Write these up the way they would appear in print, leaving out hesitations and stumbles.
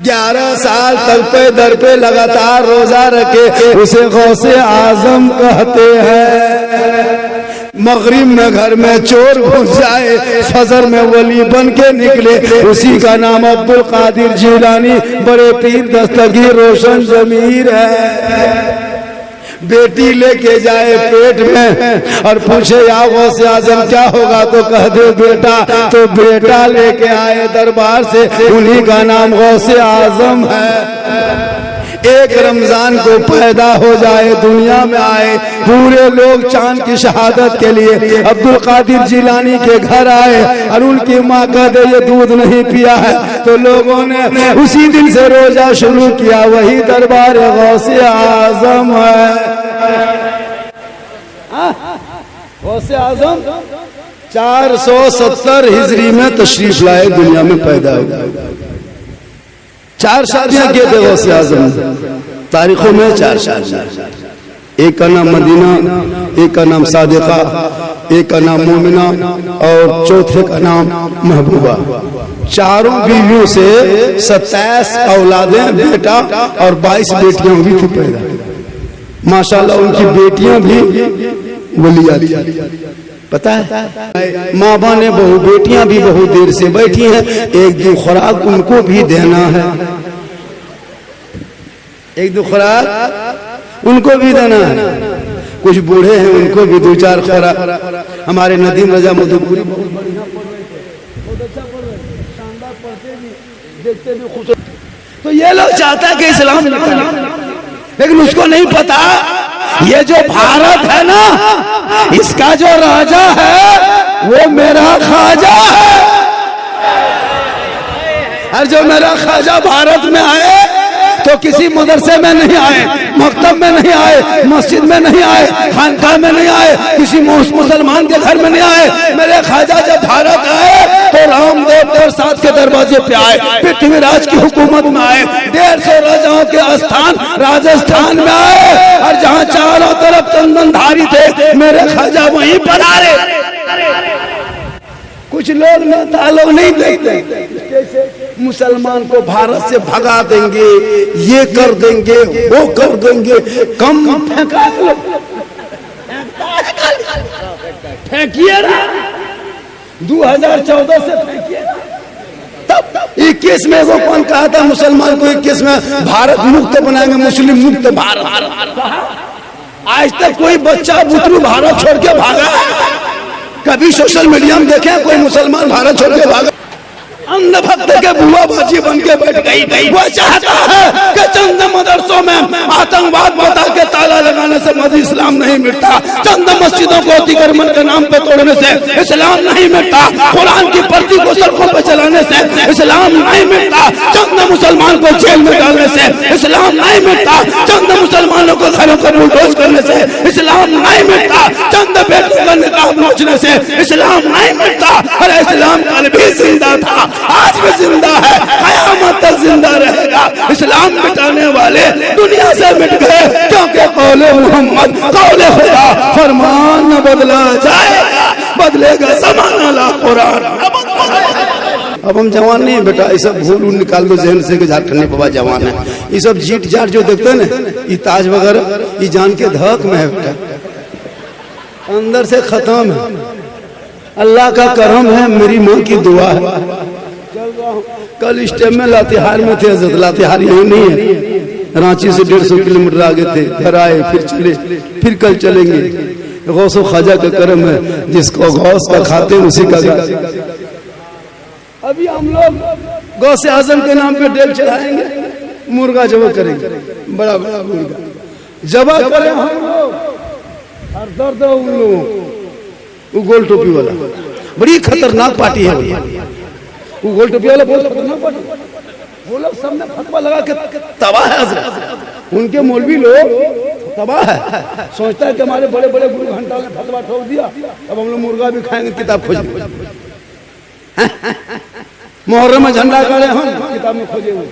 11 साल तक पे दर पे लगातार रोजा रखे, उसे गौसे आजम कहते हैं। मगरिब में घर में चोर घुस जाए, फजर में वली बन के निकले, उसी का नाम अब्दुल कादिर जिलानी बड़े पीर दस्तगीर रोशन जमीर है। बेटी लेके जाए पेट में और पूछे या गौसे आजम क्या होगा, तो कह दे बेटा, तो बेटा लेके आए दरबार से, उन्हीं का नाम गौसे आजम है। एक रमजान को पैदा हो जाए, दुनिया में आए, पूरे लोग चांद की शहादत के लिए अब्दुल कादिर जिलानी के घर आए और उनकी माँ कहते ये दूध नहीं पिया है, तो लोगों ने उसी दिन से रोजा शुरू किया। वही दरबार गौसे आजम है। गौसे आजम 470 हिजरी में तशरीफ लाए, दुनिया में पैदा हुआ। 4 शादियां किए थे गौसे आजम, तारीखों में 4 शादियां। एक का नाम मदीना, एक का नाम सादिका, एक का नाम मोमिना और चौथे का नाम महबूबा। चारों बीवियों से 27 औलादें, बेटा और 22 बेटियां हुई थी पैदा। माशाल्लाह उनकी बेटियां भी वलिया थी। पता है माँ बाने बहु बेटियां भी बहुत देर से बैठी हैं, एक दो खुराक उनको भी देना है, एक दो खुराक उनको भी देना है। कुछ बूढ़े हैं उनको भी 2-4 खुराक। हमारे नदीम रजा मधुपुरी बहुत बढ़िया पढ़ रहे थे, बहुत अच्छा पढ़ रहे थे, शानदार पढ़ते भी, देखते भी खुश। तो ये लोग चाहता है कि इस्लाम, लेकिन उसको नहीं पता ये जो भारत है ना, इसका जो राजा है वो मेरा खाजा है। और जो मेरा खाजा भारत में आए तो किसी मदरसे में नहीं आए, मकतब में नहीं आए, मस्जिद में नहीं आए, खानकाह में नहीं आए, किसी मुसलमान के घर में नहीं आए। मेरे खाजा जब भारत आए तो रामदेव प्रसाद के दरवाजे पे आए, पृथ्वीराज की हुकूमत में आए, 150 राजाओं के स्थान राजस्थान में आए, और जहाँ चारों तरफ चंदनधारी थे मेरे खाजा वहीं पर आ रहे। कुछ लोग नेता लोग नहीं देखते, मुसलमान को भारत से भगा देंगे, ये कर देंगे, वो कर देंगे, कम फेंकिए 2014 से फेंकिए। तब 21 में वो कौन कहा था मुसलमान को 21 में भारत मुक्त बनाएंगे, मुस्लिम मुक्त भारत। आज तक कोई बच्चा बुतरू भारत छोड़ के भागा? कभी सोशल मीडिया में देखे कोई मुसलमान भारत छोड़ के भागा? अंध भक्त के बुआ बाजी बन के बैठ गई। वो चाहता है कि चंद मदरसों में आतंकवाद बता के ताला लगाने से मद इस्लाम नहीं मिटता, चंद मस्जिदों को अतिक्रमण के नाम पे तोड़ने से इस्लाम नहीं मिटता, कुरान की प्रति को सड़कों पर चलाने से इस्लाम नहीं मिटता, चंद मुसलमान को जेल में डालने से इस्लाम नहीं मिटता, चंद मुसलमानों को घरों को बुलडोज करने से इस्लाम नहीं मिटता, चंद बेटों का निकाह नोचने से इस्लाम नहीं मिटता। अरे इस्लाम कल भी जिंदा था, आज भी जिंदा है, कयामत तक जिंदा रहेगा। इस्लाम मिटाने वाले दुनिया से मिट गए, क्योंकि कौले मोहम्मद कौले खुदा, फरमान न बदला जाएगा, बदलेगा ज़माना ला कुरान। अब हम जवान नहीं बेटा, ये सब भूल निकाल दो जहन से कि झारखंड में बाबा जवान है। ये सब जीट जाट जो देखते हैं ना, ये ताज वगैरह, ये जान के धक में है बेटा, अंदर से खत्म है। अल्लाह का करम है, मेरी माँ की दुआ है। कल स्टेप में लातेहार में थे, लातेहार यही नहीं है, रांची से 150 किलोमीटर आगे थे, घर आए फिर चले, फिर कल चलेंगे। गौस ख्वाजा का करम है, जिसको गौस का खाते उसी का। अभी हम लोग गौसे आजम के नाम पे डेल चढ़ाएंगे, मुर्गा जबा करेंगे, बड़ा बड़ा मुर्गा जबा करें हम लोग। और दर्द उन लोगों, वो गोल टोपी वाला बड़ी खतरनाक पार्टी है, वो गोल टोपी वाला बहुत खतरनाक पार्टी। वो लोग सबने फतवा लगा के तबाह है, उनके मौलवी लोग तबाह है। सोचता है कि हमारे बड़े बड़े गुरु घंटा ने फतवा ठोक दिया, अब हम लोग मुर्गा भी खाएंगे, किताब खोजेंगे। मुहर्रम में झंडा गाड़े हम किताब में खोजे हुए।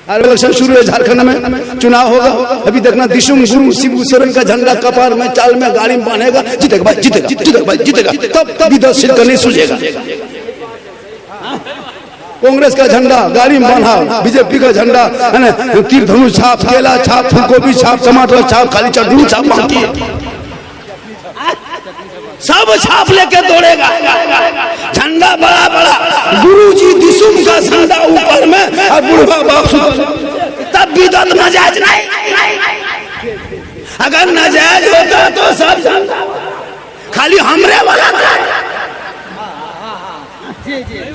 इलेक्शन शुरू है, झारखंड में चुनाव होगा, अभी देखना दिशुम गुरु शिबू सोरेन का झंडा कपार में चाल में गाड़ी में बांधेगा, जीतेगा भाई, जीतेगा, जीतेगा भाई, जीतेगा, तब भी 10 सीट का नहीं सूझेगा। कांग्रेस का झंडा गाड़ी में बांधा, बीजेपी का झंडा है ना, तीर धनुष छाप, केला छाप, फूलगोभी छाप, टमाटर छाप, खाली चटनी छाप, बाकी सब छाप लेके दौड़ेगा। झंडा बड़ा बड़ा, गुरुजी दिसुम का झंडा ऊपर में और बुढ़वा बाप तब बिदत नाजायज नहीं। अगर नाजायज होता तो सब झंडा खाली हमरे वाला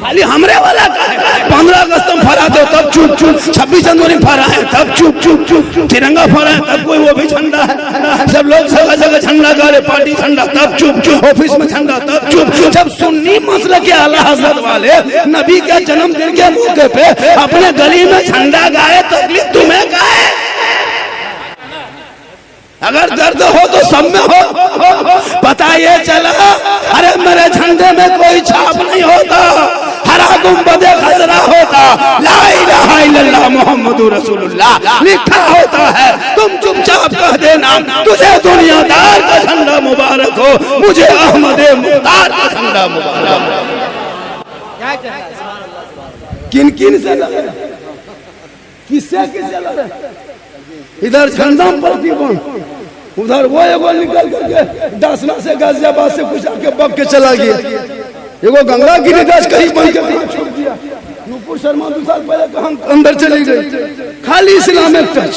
खाली हमरे वाला का है। 15 अगस्त में फहराते हो तब चुप चुप, 26 जनवरी में फहराए तब चुप चुप चुप, तिरंगा फहराए तब कोई वो भी झंडा है। जब लोग जगह जगह झंडा गाड़े, पार्टी झंडा तब चुप चुप, ऑफिस में झंडा तब चुप चुप। जब सुन्नी मसले के आला हजरत वाले नबी के जन्मदिन के मौके पे अपने गली में झंडा गाए, तकलीफ तुम्हें का है? अगर दर्द हो तो सब में हो। पता ये चला, अरे मेरे झंडे में कोई छाप नहीं होता, हरा गुंबदे खजरा होता, ला इलाहा इल्लल्लाह मुहम्मदुर रसूलुल्लाह लिखा होता है। तुम चुपचाप कह देना, तुझे दुनियादार का झंडा मुबारक हो, मुझे अहमदे मुख्तार का झंडा मुबारक हो। किन किन से लड़े, किससे किससे लड़े? इधर झंडा प्रतिबंध, उधर वो एगो निकल करके डासना से गाजियाबाद से कुछ आके बग के चला गया। एगो गंगा गिरिदास कहीं बन के छोड़ दिया। नुपुर शर्मा 2 साल पहले कहाँ अंदर चली गई। खाली इस्लामिक टच,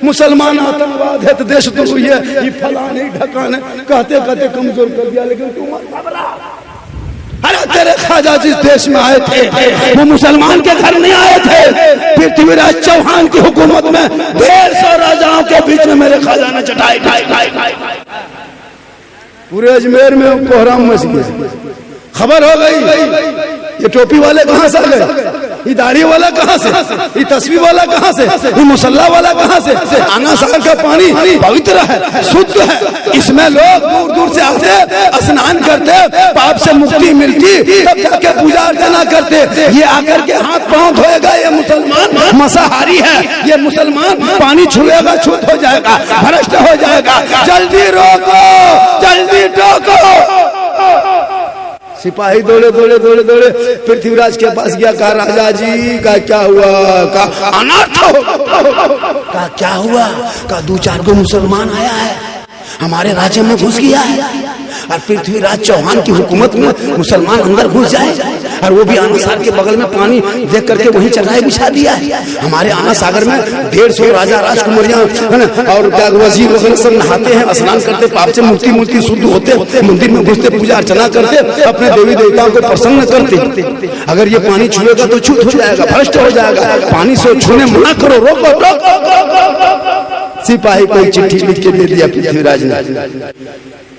मुसलमान आतंकवाद है तो देश तो ये फलाने ढकाने कहते कहते कमजोर कर दिया। लेकिन तुम घबरा, अरे तेरे ख्वाजा जिस देश में आए थे वो मुसलमान के घर नहीं आए थे। पृथ्वीराज चौहान की हुकूमत में 150 राजाओं के बीच में मेरे ख्वाजा ने चटाई पूरे अजमेर में कोहराम मच गया। खबर हो गई, ये टोपी वाले कहाँ से आ गए, ये दाढ़ी वाला कहाँ से, ये तस्वीर वाला कहाँ से, ये मुसल्ला वाला कहाँ से। आना सागर का पानी पवित्र है, शुद्ध है, इसमें लोग दूर दूर से आते, स्नान करते, पाप से मुक्ति मिलती, तब जाके पूजा अर्चना करते। ये आकर के हाथ पांव धोएगा, ये मुसलमान मांसाहारी है, ये मुसलमान पानी छुएगा शुद्ध हो जाएगा, भ्रष्ट हो जाएगा। जल्दी रोको, जल्दी टोको। सिपाही दौड़े दौड़े दौड़े दौड़े पृथ्वीराज के पास गया, कहा राजा जी का क्या हुआ, का अनर्थ हो, का क्या हुआ, का 2-4 गो मुसलमान आया है, हमारे राज्य में घुस गया है, और पृथ्वीराज चौहान की हुकूमत में मुसलमान अंदर घुस जाए, और वो भी आना सागर के बगल में पानी देख करके वहीं चढ़ाई बिछा दिया है। हमारे आना सागर में 150 राजा राजकुमारियां है ना, और क्या वजीर वगैरह सब नहाते हैं, स्नान करते, पाप से मुक्ति शुद्ध होते, मंदिर में घुसते, पूजा अर्चना करते, अपने देवी देवताओं को प्रसन्न करते। अगर ये पानी छुएगा तो छूट हो जाएगा, भ्रष्ट हो जाएगा, पानी से छूने मना करो, रोको। सिपाही को चिट्ठी लिख के दे दिया पृथ्वीराज ने,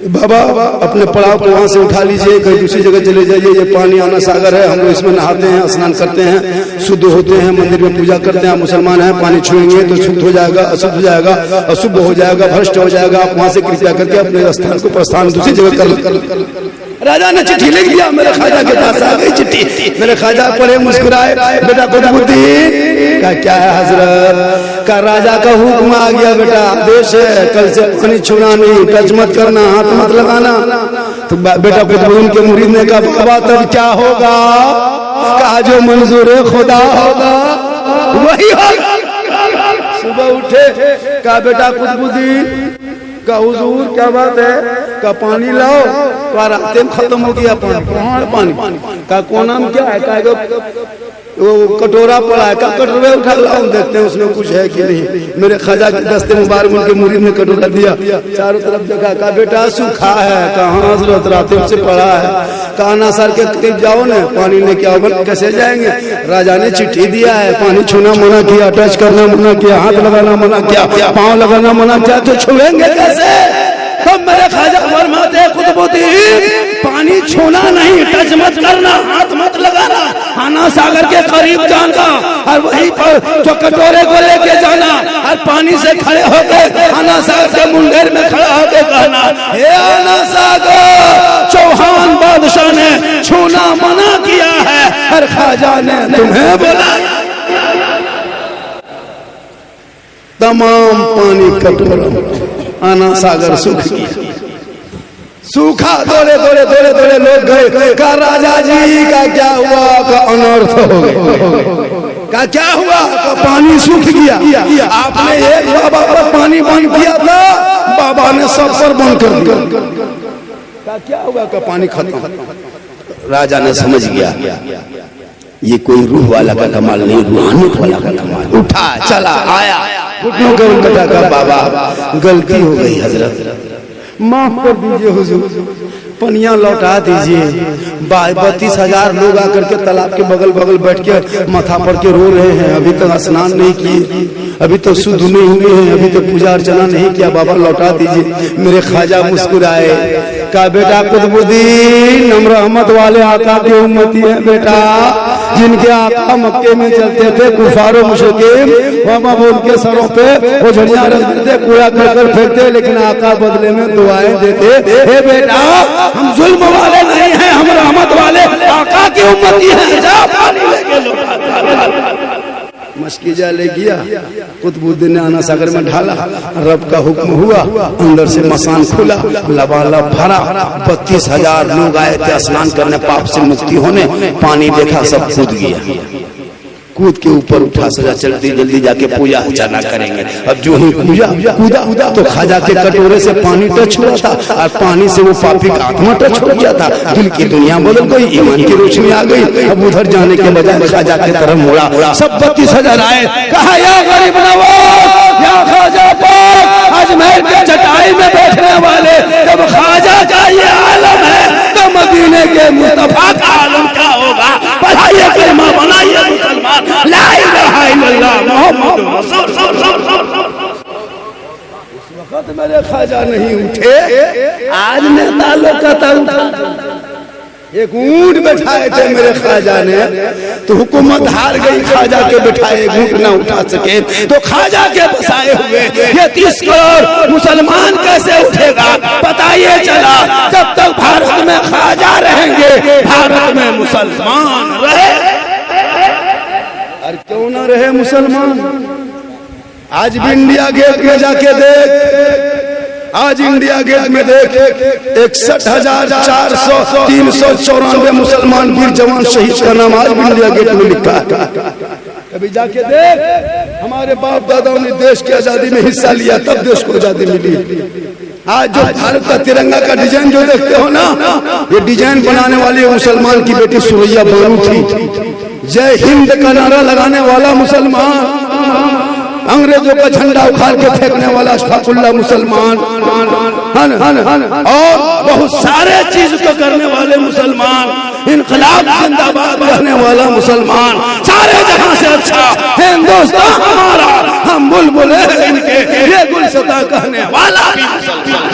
बाबा अपने पड़ाव को वहां से उठा लीजिए, कहीं दूसरी जगह चले जाइए, ये पानी आना सागर है, हम लोग इसमें नहाते हैं, स्नान करते हैं, शुद्ध होते हैं, मंदिर में पूजा करते हैं, मुसलमान हैं, पानी छुएंगे तो शुद्ध हो जाएगा, अशुद्ध हो जाएगा, अशुभ हो जाएगा, भ्रष्ट हो जाएगा, आप वहां से कृपया करके अपने स्थान को प्रस्थान दूसरी जगह कर। राजा ने चिट्ठी लिख दिया, मेरे ख्वाजा के पास आ गई चिट्ठी। मेरे ख्वाजा पढ़े, मुस्कुराए, बेटा कुतुबुद्दीन का क्या है हजरत, का राजा का हुक्म आ गया, बेटा आदेश है, कल से पानी छूना नहीं, टच मत करना, हाथ मत लगाना। तो बेटा कुतुबुद्दीन के मुरीद ने कहा, बाबा तब क्या होगा, कहा जो मंजूर खुदा होगा वही होगा। सुबह उठे, कहा बेटा कुतुबुद्दीन का हुजूर क्या बात है, का पानी लाओ, का रास्ते में खत्म हो गया पानी, का कोना में क्या है, का वो कटोरा पड़ा है, का कटोरा उठा लाओ, देखते हैं उसमें कुछ है कि नहीं। मेरे ख्वाजा के दस्ते मुबारक उनके मुरीद ने कटोरा दिया, चारों तरफ देखा, का बेटा सूखा है, कहाँ हजरत रात से पड़ा है, कहा ना सर के करीब जाओ ना, पानी लेके आओ। कैसे जाएंगे, राजा ने चिट्ठी दिया है, पानी छूना मना किया, टच करना मना किया, हाथ लगाना मना किया, पाँव लगाना मना किया, तो छुएंगे कैसे। तब मेरे ख्वाजा फरमाते कुतुबुद्दीन पानी छूना नहीं, टच मत करना, हाथ मत लगाना, आना सागर के करीब जाना, और वहीं पर जो कटोरे को लेके जाना, और पानी से खड़े होकर आना सागर के मुंडेर में खड़ा होकर कहना, हे आना सागर, चौहान बादशाह ने छूना मना किया है, और ख्वाजा ने तुम्हें बुलाया। तमाम पानी कटोरा आना सागर सुख किया। सूखा दौड़े दौड़े दौड़े दौड़े लोग गए, का राजा जी का क्या हुआ, का अनर्थ हो गया, का क्या हुआ, का पानी सूख गया। आपने एक बाबा पर पानी बंद किया था, बाबा ने सब पर बंद कर दिया, का क्या हुआ, का पानी खत्म। राजा ने समझ गया ये कोई रूह वाला का कमाल नहीं, रूहानियत वाला का कमाल। उठा चला आया, घुटनों के उल्टा का, बाबा गलती हो गई हजरत, माफ कर दीजिए हुजूर, पनिया लौटा दीजिए। 32,000 लोग आकर के तालाब के बगल बगल बैठ के माथा पर के रो रहे हैं, अभी तक स्नान नहीं किए, अभी तो शुद्ध नहीं हुए हैं, अभी तो पूजा अर्चना नहीं किया, बाबा लौटा दीजिए। मेरे ख्वाजा मुस्कुराए, कहा बेटा कुतुबुद्दीन हम रहमत वाले आका के उम्मती है बेटा, जिनके आका मक्के में चलते थे कुफार और मुशरिकीन, हम अब उनके सरों पे वो झंडियां रख देते, कूड़ा कर फेंकते, लेकिन आका बदले में दुआएं देते। हे बेटा हम जुल्म वाले नहीं हैं, हम रहमत वाले आका की उम्मती हैं, जा पानी लेके लौटा। मस्कीजा ले गया, कुतुबुद्दीन ने आना सागर में ढाला, रब का हुक्म हुआ, अंदर से मसान खुला, लबालब भरा, 32,000 लोग आए थे स्नान करने, पाप से मुक्ति होने। पानी देखा सब कूद गया, कूद के ऊपर उठा, सजा चलती जल्दी जाके पूजा अर्चना करेंगे। अब जो ही कूदा तो ख्वाजा के कटोरे से पानी टच हुआ था, और पानी से वो पापी का आत्मा टच हो गया था, दिल की दुनिया बदल गई, ईमान की रोशनी आ गई। अब उधर जाने के बजाय ख्वाजा की तरफ मुड़ा, सब 32,000 आए, कहा या गरीब नवाज, या ख्वाजा पाक, अजमेर के चटाई में बैठने वाले, जब ख्वाजा का ये आलम है तो मदीने के मुस्तफा का आलम क्या होगा। पढ़ाइए कलमा, बनाइए मुसलमान, ला इलाहा इल्लल्लाह मुहम्मदुर रसूलुल्लाह। उस वक्त मेरे ख्वाजा नहीं उठे, आज नेता लोग का उठा। एक ऊंट बैठाए थे मेरे ख्वाजा ने, तो हुकूमत हार गई, ख्वाजा के बैठाए ऊंट ना उठा सके, तो ख्वाजा के बसाए हुए ये 30 करोड़ मुसलमान कैसे उठेगा। पता ये चला जब तक भारत में ख्वाजा रहेंगे, भारत में मुसलमान रहे। और क्यों ना रहे मुसलमान। आज भी इंडिया गेट में जाके देख, आज इंडिया गेट में देख, 61,400 मुसलमान वीर जवान शहीद का नाम आज भी इंडिया गेट में लिखा है। कभी जाके देख, हमारे बाप दादाओं ने देश की आजादी में हिस्सा लिया, तब देश को आजादी मिली। आज जो भारत का तिरंगा का डिजाइन जो देखते हो ना, ये डिजाइन बनाने वाली मुसलमान की बेटी सुरैया बानू थी। जय हिंद का नारा लगाने वाला मुसलमान, अंग्रेजों का झंडा उखाड़ के फेंकने वाला अशफाकुल्लाह मुसलमान, और बहुत सारे चीज को करने वाले मुसलमान, इनकलाब जिंदाबाद कहने वाला मुसलमान, सारे जहां से अच्छा हिंदुस्तान हमारा, हम बुलबुल इनके, ये गुलशता कहने वाला भी मुसलमान।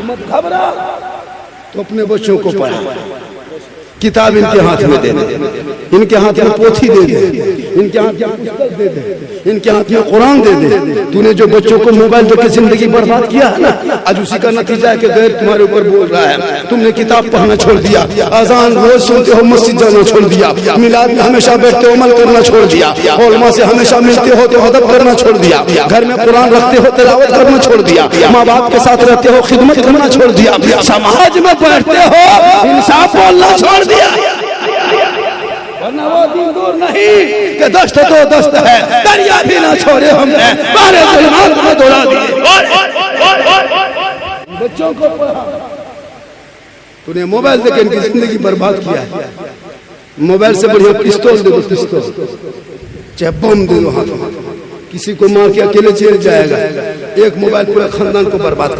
मत घबरा, तो अपने बच्चों को पढ़ा, किताब इनके हाथ में दे दे, इनके हाथ में पोथी दे दे, इनके हाथ में पुस्तक दे दे, इनके हाथ में कुरान दे दे। तूने जो बच्चों को मोबाइल देकर जिंदगी बर्बाद किया है ना, आज उसी का नतीजा है कि गैर तुम्हारे ऊपर बोल रहा है। तुमने किताब पढ़ना छोड़ दिया, अजान रोज सुनते हो, मस्जिद जाना छोड़ दिया, मिलाद में हमेशा बैठते हो, अमल करना छोड़ दिया, उलमा से हमेशा मिलते हो तो अदब करना छोड़ दिया, घर में कुरान रखते हो, तिलावत करना छोड़ दिया, माँ बाप के साथ रहते हो, खिदमत करना छोड़ दिया, समाज में बैठते हो, इंसाफ बोलना छोड़ दिया। वरना वो दिन दूर नहीं कि दस्त तो दस्त है, दरिया भी ना छोड़े हमने, बारे जुल्मात में दौड़ा दिए। बच्चों को तूने मोबाइल देकर इनकी जिंदगी बर्बाद किया है। मोबाइल से बढ़िया पिस्तौल दे दो, पिस्तौल चाहे बम दे दो हाथों, किसी को मार के अकेले चल जाएगा। एक मोबाइल पूरा खानदान को बर्बाद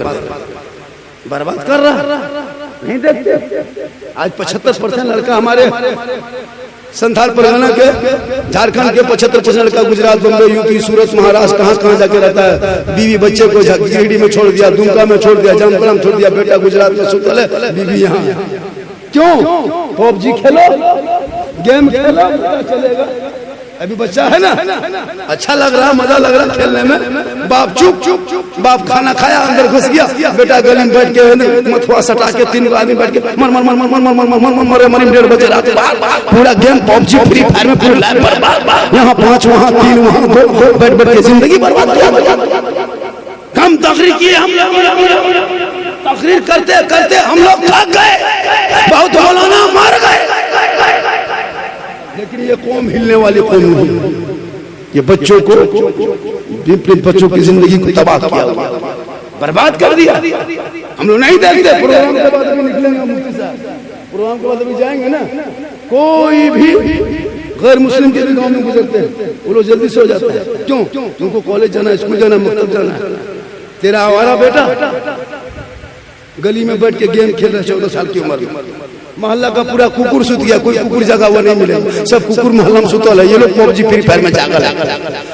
कर रहा नहीं देखते। आज 75% लड़का हमारे संथाल परगना के, झारखंड के 75% लड़का गुजरात, बम्बई, यूपी, सूरत, महाराष्ट्र, कहाँ जाके रहता है। बीवी बच्चे को गिरिडीह में छोड़ दिया, दुमका में छोड़ दिया, जामताड़ा में छोड़ दिया, बेटा गुजरात में सुतल है, बीवी यहाँ। क्यों? पबजी खेलो, गेम खेलो, चलेगा। अभी बच्चा है ना, अच्छा लग रहा, मजा लग रहा खेलने में, बाप चुप, बाप खाना खाया अंदर घुस गया, बेटा गली में बैठ के मथुआ सटा के 3 आदमी बैठ के मर मर 1.5 बजे रात, पूरा गेम पबजी फ्री फायर में पूरी लाइफ बर्बाद, यहाँ 5 वहाँ 3 वहाँ 2 बैठ के जिंदगी बर्बाद किया। कम तकरीर किए हम लोग, तकरीर करते करते हम लोग थक गए, बहुत मौलाना मर गए, लेकिन ये कौम हिलने वाली कौम नहीं। ये बच्चों को, बच्चों की जिंदगी को तबाह किया, बर्बाद कर दिया। हम लोग नहीं देखते। प्रोग्राम के बाद अभी निकलेंगे मुफ्ती साहब, प्रोग्राम के बाद अभी जाएंगे ना, कोई भी गैर मुस्लिम के भी गाँव में गुजरते हैं, वो लोग जल्दी से हो जाते हैं। क्यों? उनको कॉलेज जाना, स्कूल जाना, मकतब जाना है। तेरा आवारा बेटा गली में बैठ के गेम खेल रहा, 14 साल की उम्र में, मोहल्ला का पूरा कुकुर सुत गया, कोई कुकुर जगा हुआ नहीं मिलेगा, सब कुकुर मोहल्ला में सुतल है। ये लोग पबजी फ्री फायर में जागल है।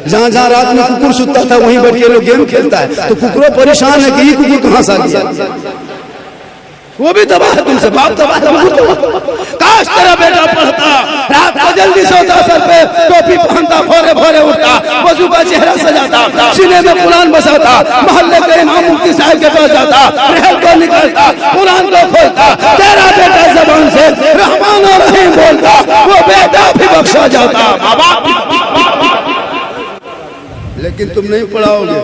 जहाँ जहाँ रात में कुकुर सुतता था वहीं बैठ के लोग गेम खेलता है, तो कुकुरों परेशान है कि ये कुकुर कहाँ से आ गया। वो भी तबाह है तुमसे, बाप तबाह है। काश तेरा बेटा पढ़ता, रात को जल्दी सोता, सर पे टोपी पहनता, भोरे भोरे उठता, वजू का चेहरा सजाता, सीने में कुरान बसाता, मोहल्ले के इमाम मुफ्ती साहब के पास जाता, रहल को निकालता, कुरान को खोलता। तेरा बेटा जबान से रहमान और रहीम बोलता, वो बेटा भी बख्शा जाता। लेकिन तुम नहीं पढ़ाओगे।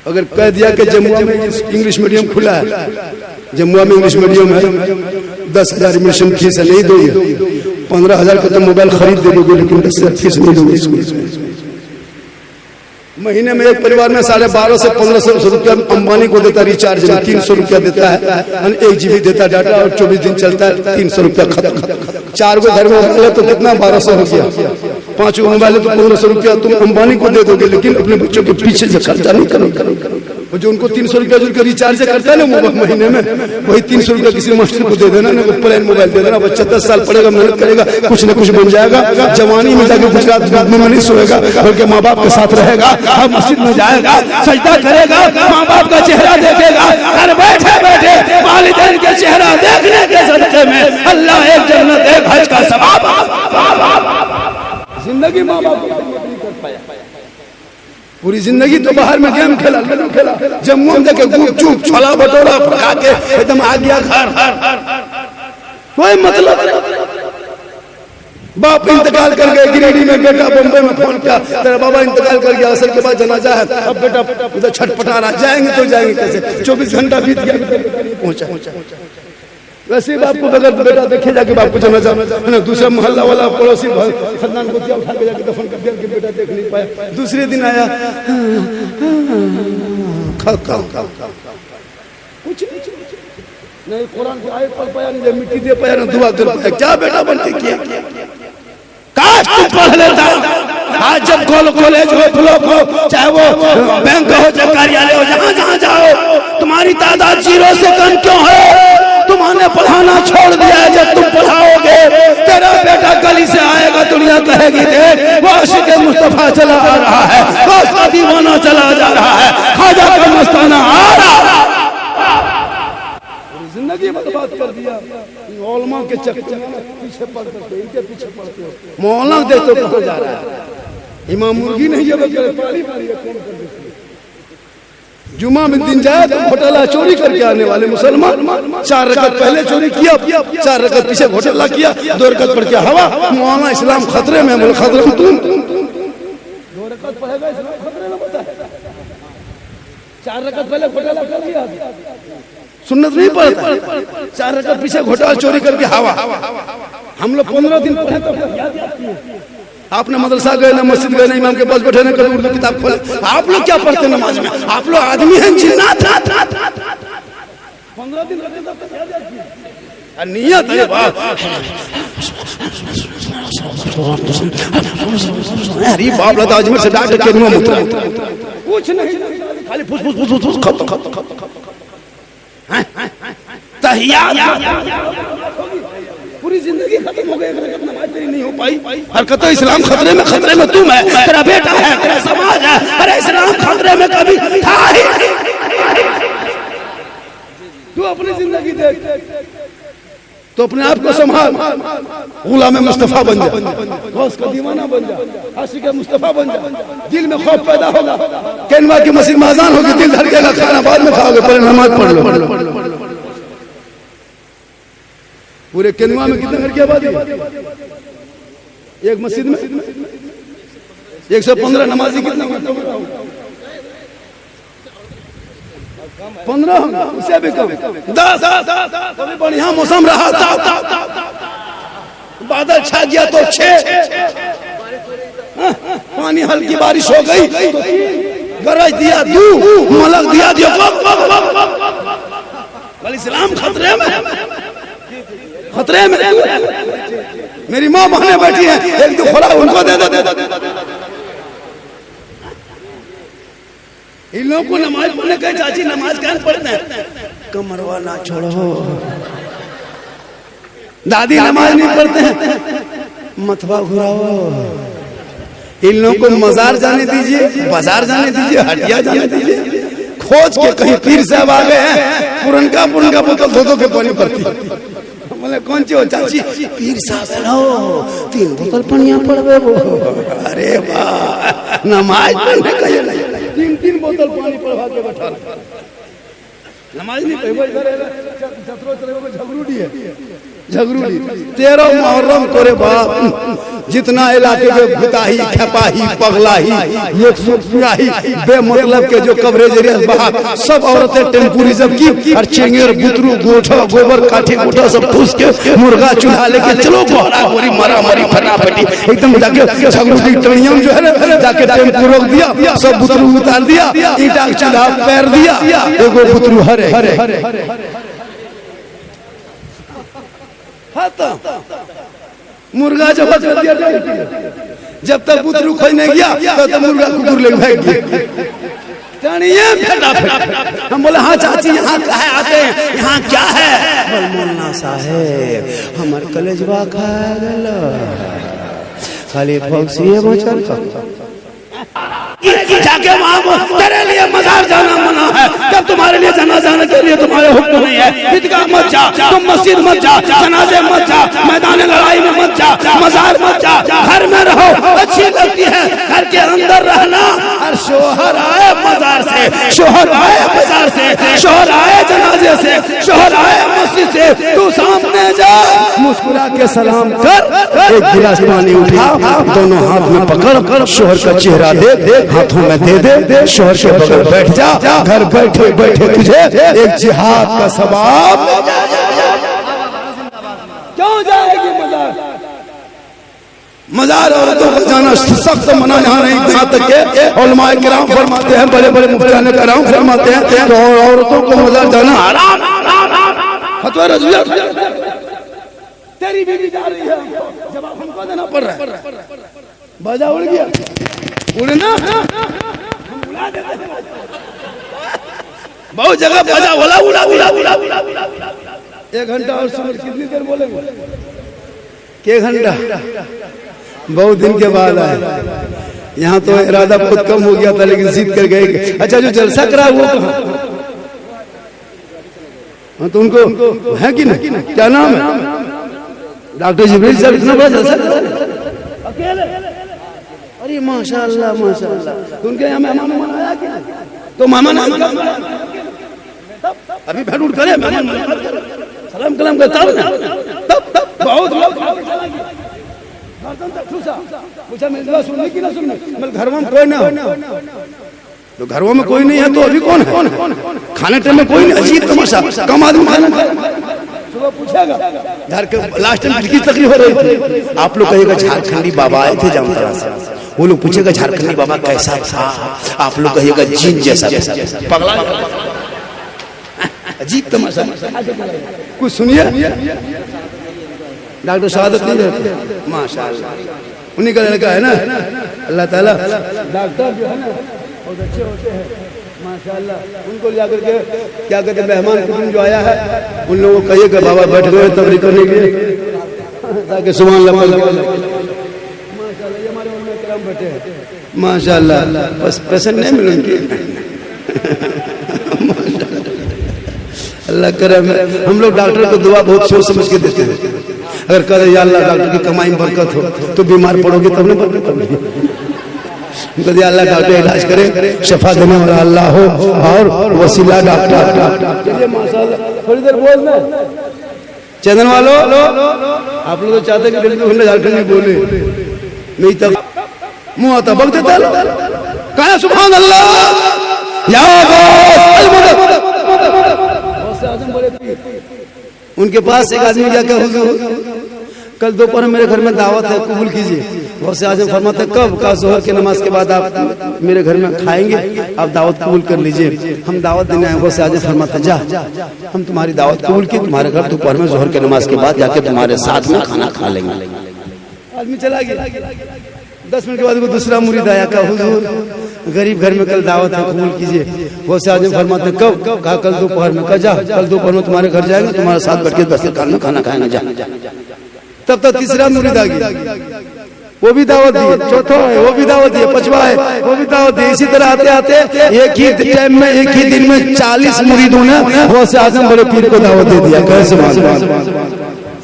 अगर कह दिया कि जमुआ में इंग्लिश मीडियम खुला है, जमुआ में इंग्लिश मीडियम है, 10,000 एडमिशन फीस है, नहीं दोगे, 15,000 का तो मोबाइल खरीद दे दोगे, लेकिन 10,000 फीस नहीं दोगे स्कूल। महीने में एक परिवार में 1250 से 1500 रुपया अंबानी को देता रिचार्ज में, 300 रुपया देता है, 1 GB देता डाटा और 24 दिन चलता है, 300 रुपया खत्म। 4 को घर में मोबाइल है तो कितना 1200 हो गया, 5 को मोबाइल है तो 1500 रुपया तुम अंबानी को दे दोगे, लेकिन अपने बच्चों के पीछे से खर्चा नहीं करोगे। जो उनको 300 रुपया जो रिचार्ज करता है ना महीने में, वही 300 रुपया किसी मास्टर को दे देना, ना प्लेन मोबाइल दे देना। बच्चा 10 साल पढ़ेगा, मेहनत करेगा, कुछ न कुछ बन जाएगा, जवानी में जाके गुजरात में नहीं सोएगा, बल्कि माँ बाप के साथ रहेगा, हर मस्जिद में जाएगा, सजदा करेगा, माँ बाप का चेहरा देखेगा। घर बैठे बैठे वालिदैन के चेहरा देखने के सदक़े में अल्लाह एक जन्नत, एक हज का सवाब। जिंदगी माँ बाप को नहीं कर पाया, पूरी जिंदगी तो बाहर में गेम खेला, लूडो खेला, जम्मू में जाके गुपचुप छोला भटूरा खा के एकदम आ गया घर, कोई मतलब नहीं। बाप इंतकाल कर गए गिरिडीह में, बेटा बम्बई में फोन किया, तेरा बाबा इंतकाल कर गया, असर के बाद जनाजा है, अब बेटा उधर छटपटा रहा, जाएंगे तो जाएंगे कैसे, 24 घंटा बीत गया, पहुंचा। वैसे ही बाप को बगैर बेटा देखे जाके बाप को जनाजा है ना, दूसरा मोहल्ला वाला पड़ोसी खदान को उठा के जाके दफन कर दिया कि बेटा देख नहीं पाया। दूसरे दिन आया, कुछ नहीं, कुरान की आयत पढ़ पाया नहीं, मिट्टी दे पाया ना, दुआ कर पाया, क्या बेटा बन के किया। काश तुम पढ़ लेता। आज जब कॉलेज हो, ब्लॉक हो, चाहे वो बैंक हो, चाहे कार्यालय हो, जहाँ जहाँ जाओ, तुम्हारी तादाद 0 से कम क्यों है? तुम्हारे पढ़ाना छोड़ दिया है। जब तुम पढ़ाओगे तेरा बेटा गली से आएगा, दुनिया कहेगी देख वो आशिक मुस्तफा चला आ रहा है, उसका दीवाना चला जा रहा है, ख्वाजा का मस्ताना आ रहा है। जिंदगी बर्बाद कर दिया मौलमा के चक्कर में, पीछे पड़ते, इनके पीछे पड़ते हो। मौलाना देखो कहाँ जा रहा है, इमाम मुर्गी नहीं है, जुमा में दिन जाए तो घोटाला चोरी करके आने वाले मुसलमान 4 रकत पहले चोरी किया, 4 रकत पीछे घोटाला किया, 2 रकत पढ़ के हवा। मौलाना इस्लाम खतरे में, बोले खतरे में तुम 2 रकत पढ़ेगा, इस्लाम खतरे में बता, 4 रकत पहले घोटाला कर दिया, सुन्नत नहीं पढ़ता, 4 रकत पीछे घोटाला चोरी करके हवा। हम लोग 15 दिन पढ़े तो आपने मदरसा गए ना, मस्जिद गए ना, इमाम के पास बैठे ना, कभी उर्दू किताब खोले। आप लोग क्या पढ़ते हैं नमाज में? आप लोग आदमी हैं, जिन्नात। 15 दिन नियत है बात, अरे बाप लता अजमेर से डांट के मुंह मुतरा, कुछ नहीं, खाली फुस फुस फुस फुस खत्म। पूरी जिंदगी खत्म हो गई, नमाज तेरी नहीं हो पाई। हरकत इस्लाम खतरे में तुम है, तेरा बेटा है, तेरा समाज है। अरे इस्लाम खतरे में कभी था ही नहीं। तू अपनी जिंदगी देख, तो अपने आप को संभाल, गुलाम मुस्तफा बन जा, गौस का दीवाना बन जा, आशिक मुस्तफा बन जा। दिल में खौफ पैदा होगा, कैनवा की मस्जिद में अज़ान होगी, दिल धड़केगा, खाना बाद में खाओगे, पहले नमाज पढ़ लो। पूरे केनवा में कितने घर की आबादी है? एक मस्जिद में 115 नमाजी कितना 15 उससे भी कम 10 कभी बढ़िया मौसम रहा था बादल छा गया तो 6 पानी हल्की बारिश हो गई तो गरज दिया 2 मलक दिया इस्लाम खतरे में मेरी माँ बहनें बैठी हैं एक दो खोला उनको दे दे इन लोगों को नमाज पढ़ने कहे चाची नमाज क्या पढ़ते हैं कमरवा ना छोड़ो दादी नमाज नहीं पढ़ते हैं मथवा घुराओ इन लोगों को मजार जाने दीजिए बाजार जाने दीजिए हटिया जाने दीजिए खोज के कहीं पीर साहब आ गए हैं पुरनका बोतल धो के पानी पड़ती बोले कौन सी हो चाची पीर साहब लो 3 बोतल पानिया पड़वे वो अरे वाह नमाज पढ़ने का 3 बोतल पानी पड़वा के बैठा नमाज नहीं झगरूडी 13 मुहर्रम करे बाप जितना इलाके के भुताही खपाही पगलाही बेमतलब के जो कवरेज एरिया सब औरतें टेम्पूरिज्म की और चेंगेर बुतरू गोठा गोबर काठी गोठा सब ठूस के मुर्गा चूल्हा लेके चलो गोहरा गोरी मारा मारी फटाफटी एकदम जाके झगरूडी टणियम जो है ना जाके टेम्पू रोक दिया सब बुतरू उतार दिया ईटा चूल्हा पैर दिया एगो बुतरू हरे मुर्गा जब तक बुतरू खोजने गया तब तक मुर्गा कुकुर लेके भाग गया हम बोले हाँ चाची यहाँ कहे आते हैं यहाँ क्या है बोल मोलना साहेब हमार कलेजवा खा गल खाली फौसिए बचल जाके वहां तेरे लिए मजार जाना मना है जब तुम्हारे लिए जनाजा के लिए तुम्हारे हुक्म नहीं है ईदगाह मत जा तुम मस्जिद मत जा जनाजे मत जा मैदान लड़ाई में मत जा मजार मत जा घर में रहो अच्छी लगती है घर के अंदर रहना और शोहर आए मजार से शोहर आए बाजार से शोहर आए जनाजे से शोहर आए मस्जिद से तू सामने जा मुस्कुरा के सलाम कर एक गिलास पानी उठा दोनों हाथ में पकड़ शोहर का चेहरा देख हाथों में दे दे शोहर के बगल बैठ जा घर बैठे बैठे तुझे एक जिहाद का सवाब क्यों जाएगी मजार औरतों को जाना सख्त मना यहाँ नहीं यहाँ तक के उलमाए किराम फरमाते हैं बड़े बड़े मुफ्तियान किराम फरमाते हैं तो औरतों को मजार जाना हराम फतवा रज़विया तेरी बीवी जा रही है जवाब हमको देना पड़ रहा है बाजा उड़ गया उड़ना बहुत जगह बजा बोला उड़ा उड़ा उड़ा 1 घंटा और सुन कितनी देर बोलेंगे के घंटा बहुत दिन के बाद आए यहाँ तो इरादा बहुत कम हो गया था लेकिन जीत कर गए अच्छा जो जलसा करा वो हाँ तो उनको है कि नहीं क्या नाम है डॉक्टर जिब्रील साहब इतना बड़ा जलसा अकेले अरे माशाअल्लाह माशाअल्लाह उनके यहाँ मेहमान आया क्या तो मेहमान अभी भेंट उठ करे सलाम कलाम करता तब बहुत लोग पूछा मैं सुनने की ना सुनने घर में कोई ना तो घरों में कोई नहीं है तो अभी कौन है खाने टाइम में कोई नहीं अजीब तमाशा कम आदमी खाना सुबह पूछेगा घर के लास्ट टाइम किस तकलीफ हो रही थी आप लोग कहेगा झारखंडी बाबा आए थे जामताड़ा से वो लोग पूछेगा झारखंडी बाबा कैसा था आप लोग कहिएगा जीन जैसा पगला अजीब तमाशा कुछ सुनिए डॉक्टर शहादत नहीं रहते माशाअल्लाह उन्हीं का लड़का है ना अल्लाह ताला डॉक्टर जो है ना बहुत अच्छे होते हैं माशाअल्लाह उनको जाकर के क्या कहते मेहमान कुटुंब जो आया है उन लोगों को कहिएगा बाबा बैठ गए तबलीग करने के लिए ताकि सुभान अल्लाह माशाअल्लाह ये हमारे उलमा किराम बैठे हैं माशाअल्लाह बस पैसे नहीं मिलेंगे अल्लाह करम हम लोग डॉक्टर को दुआ बहुत सोच समझ के देते हैं अगर कहे या अल्लाह डॉक्टर की कमाई में बरकत हो तो बीमार पड़ोगे तब नहीं बरकत होगी अल्लाह डॉक्टर इलाज करे शफा देने वाला अल्लाह हो और वसीला डॉक्टर थोड़ी देर बोल चैनल वालों आप लोग तो चाहते कि दिल्ली झारखंड में बोले नहीं तब मुँह आता बक देता कहा सुभान अल्लाह या उनके पास एक आदमी क्या कहा, हुजूर कल दोपहर मेरे घर में दावत है, कबूल कीजिए। गौसे आजम फरमाते कब? का जोहर की नमाज के बाद आप मेरे घर में खाएंगे, आप दावत कबूल कर लीजिए, हम दावत देने आए। गौसे आजम फरमाते जा, हम तुम्हारी दावत कबूल की, तुम्हारे घर दोपहर में जोहर की नमाज के बाद जाके तुम्हारे साथ में खाना खा लेंगे। आदमी चला गया। 10 मिनट के बाद वो दूसरा मुरीद आया, का हुजूर गरीब घर में कल दावत है, कबूल कीजिए। गौसे आजम फरमाते कब? कहा कल दोपहर में। कहा जा, कल दोपहर में तुम्हारे घर जाएंगे, तुम्हारे साथ बैठ के दस्तरखान में खाना खाएंगे, जा। तब तक तीसरा मुरीद आ गया, वो भी दावत दिए। चौथा है, वो भी दावत दिए। पांचवा है, वो भी दावत दिए। इसी तरह आते आते एक ही टाइम में, एक ही दिन में 40 मुरीदों ने गौसे आजम बड़े पीर को दावत दे दिया। कैसे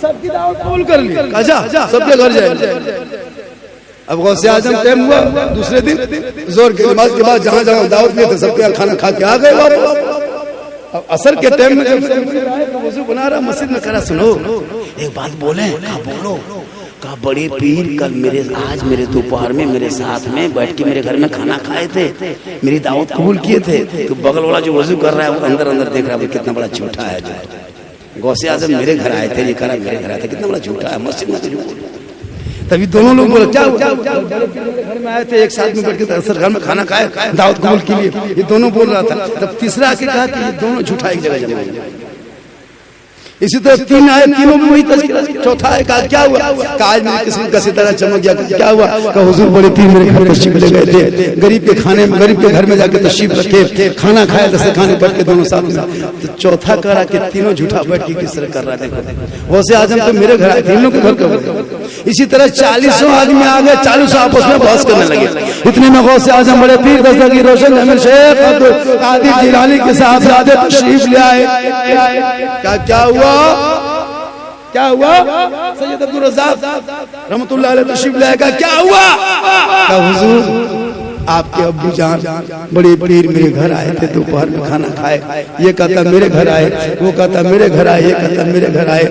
सबकी दावत कबूल कर ली, अच्छा सबके घर जाए। अब गौसे आजम टाइम हुआ दूसरे दिन जोहर की नमाज के बाद, जहाँ जहाँ दावत लिए थे सबके यहाँ खाना खा के आ गए वापस। अब असर के टाइम में जब वजू बना रहा मस्जिद में, करा सुनो एक बात बोले, कहा बोलो। कहा बड़े पीर कल आज मेरे दोपहर में मेरे साथ में बैठ के मेरे घर में खाना खाए थे, मेरी दावत कबूल किए थे। तो बगल वाला जो वजू कर रहा है वो अंदर अंदर देख रहा है कितना बड़ा झूठा है। जो गौसे आजम मेरे घर आए थे, ये करा मेरे घर आए थे, कितना बड़ा झूठा है, मस्जिद में। तभी दोनों लोग बोले क्या घर में आए थे, एक साथ में बैठ के घर में खाना खाए, दावत कबूल के लिए, ये दोनों बोल रहा था। तब तीसरा आके कहा कि ये दोनों झूठा एक जगह जमा। इसी तरह 3 आए, तीनों में वही तज़किरा। चौथा है, कहा क्या हुआ? कहा आज मेरी किस्मत का सितारा चमक गया। क्या हुआ? कहा हुजूर बड़े पीर मेरे घर तशरीफ ले गए थे, गरीब के खाने में, गरीब के घर में जाके तशरीफ रखे, खाना खाया, दस्तरखाने बैठ के दोनों साथ में। तो चौथा कह रहा कि तीनों झूठा बैठ के किस तरह कर रहा है। गौसे आजम तो मेरे घर आए थे, इन लोगों के घर कब? इसी तरह 40 आदमी आ गए, 40 आपस में बहस करने लगे। इतने में गौसे आजम बड़े पीर दस्तगीर रोशन अमीर शेख अब्दुल कादिर जिलानी के साहबजादे तशरीफ ले आए। क्या हुआ? क्या हुआ? सैयद अब्दुल रज़्ज़ाक़ रहमतुल्लाह अलैह तशरीफ लाएगा। क्या हुआ? क्या हुजूर आपके अब्बू जान बड़े पीर मेरे घर आए थे, दोपहर में खाना खाए, ये कहता मेरे घर आए, वो कहता मेरे घर आए, ये कहता मेरे घर आए,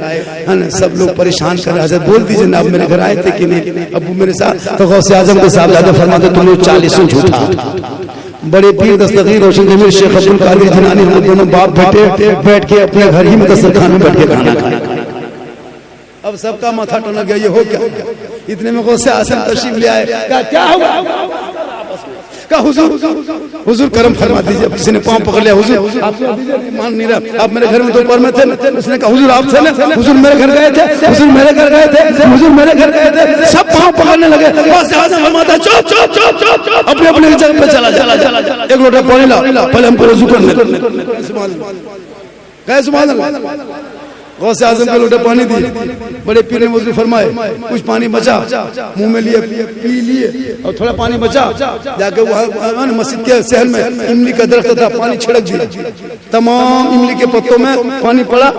है ना। सब लोग परेशान कर रहे हैं, बोल दीजिए ना आप मेरे घर आए थे कि नहीं, अब्बू मेरे साथ। तो गौसे आजम के साहबजादे फरमाते तुम लोग 40 झूठा। बड़े पीर दस्तगीर रोशन जमीर शेख अब्दुल कादिर जिलानी हम दोनों बाप बेटे बैठ के अपने घर ही में दस्तरखान में बैठ के खाना खाए। अब सबका माथा टनक गया, ये हो क्या? इतने में गौसे आजम तशरीफ ले आए। क्या हुआ? का हुजूर करम फरमा दीजिए। किसी ने पांव पकड़ लिया, हुजूर आप मान नहीं रहा, आप मेरे घर में दोपहर में थे ना। उसने कहा हुजूर आप थे ना, हुजूर मेरे घर गए थे, हुजूर मेरे घर गए थे, हुजूर मेरे घर गए थे। सब पांव पकड़ने लगे। गौसे आजम फरमाता चुप चुप चुप चुप, अपने अपने जगह पे चला चला। एक लोटा पानी ला, पहले हमको वजू करने। कैसे सुभान अल्लाह। गौसे आजम को लोटा पानी दिए, बड़े पीर ने वजू फरमाए, कुछ पानी बचा मुंह में लिए, पी लिए, और थोड़ा पानी बचा जाके वहाँ मस्जिद के सहन में इमली का दरख्त था, पानी छिड़क दिया। तमाम इमली के पत्तों में पानी पड़ा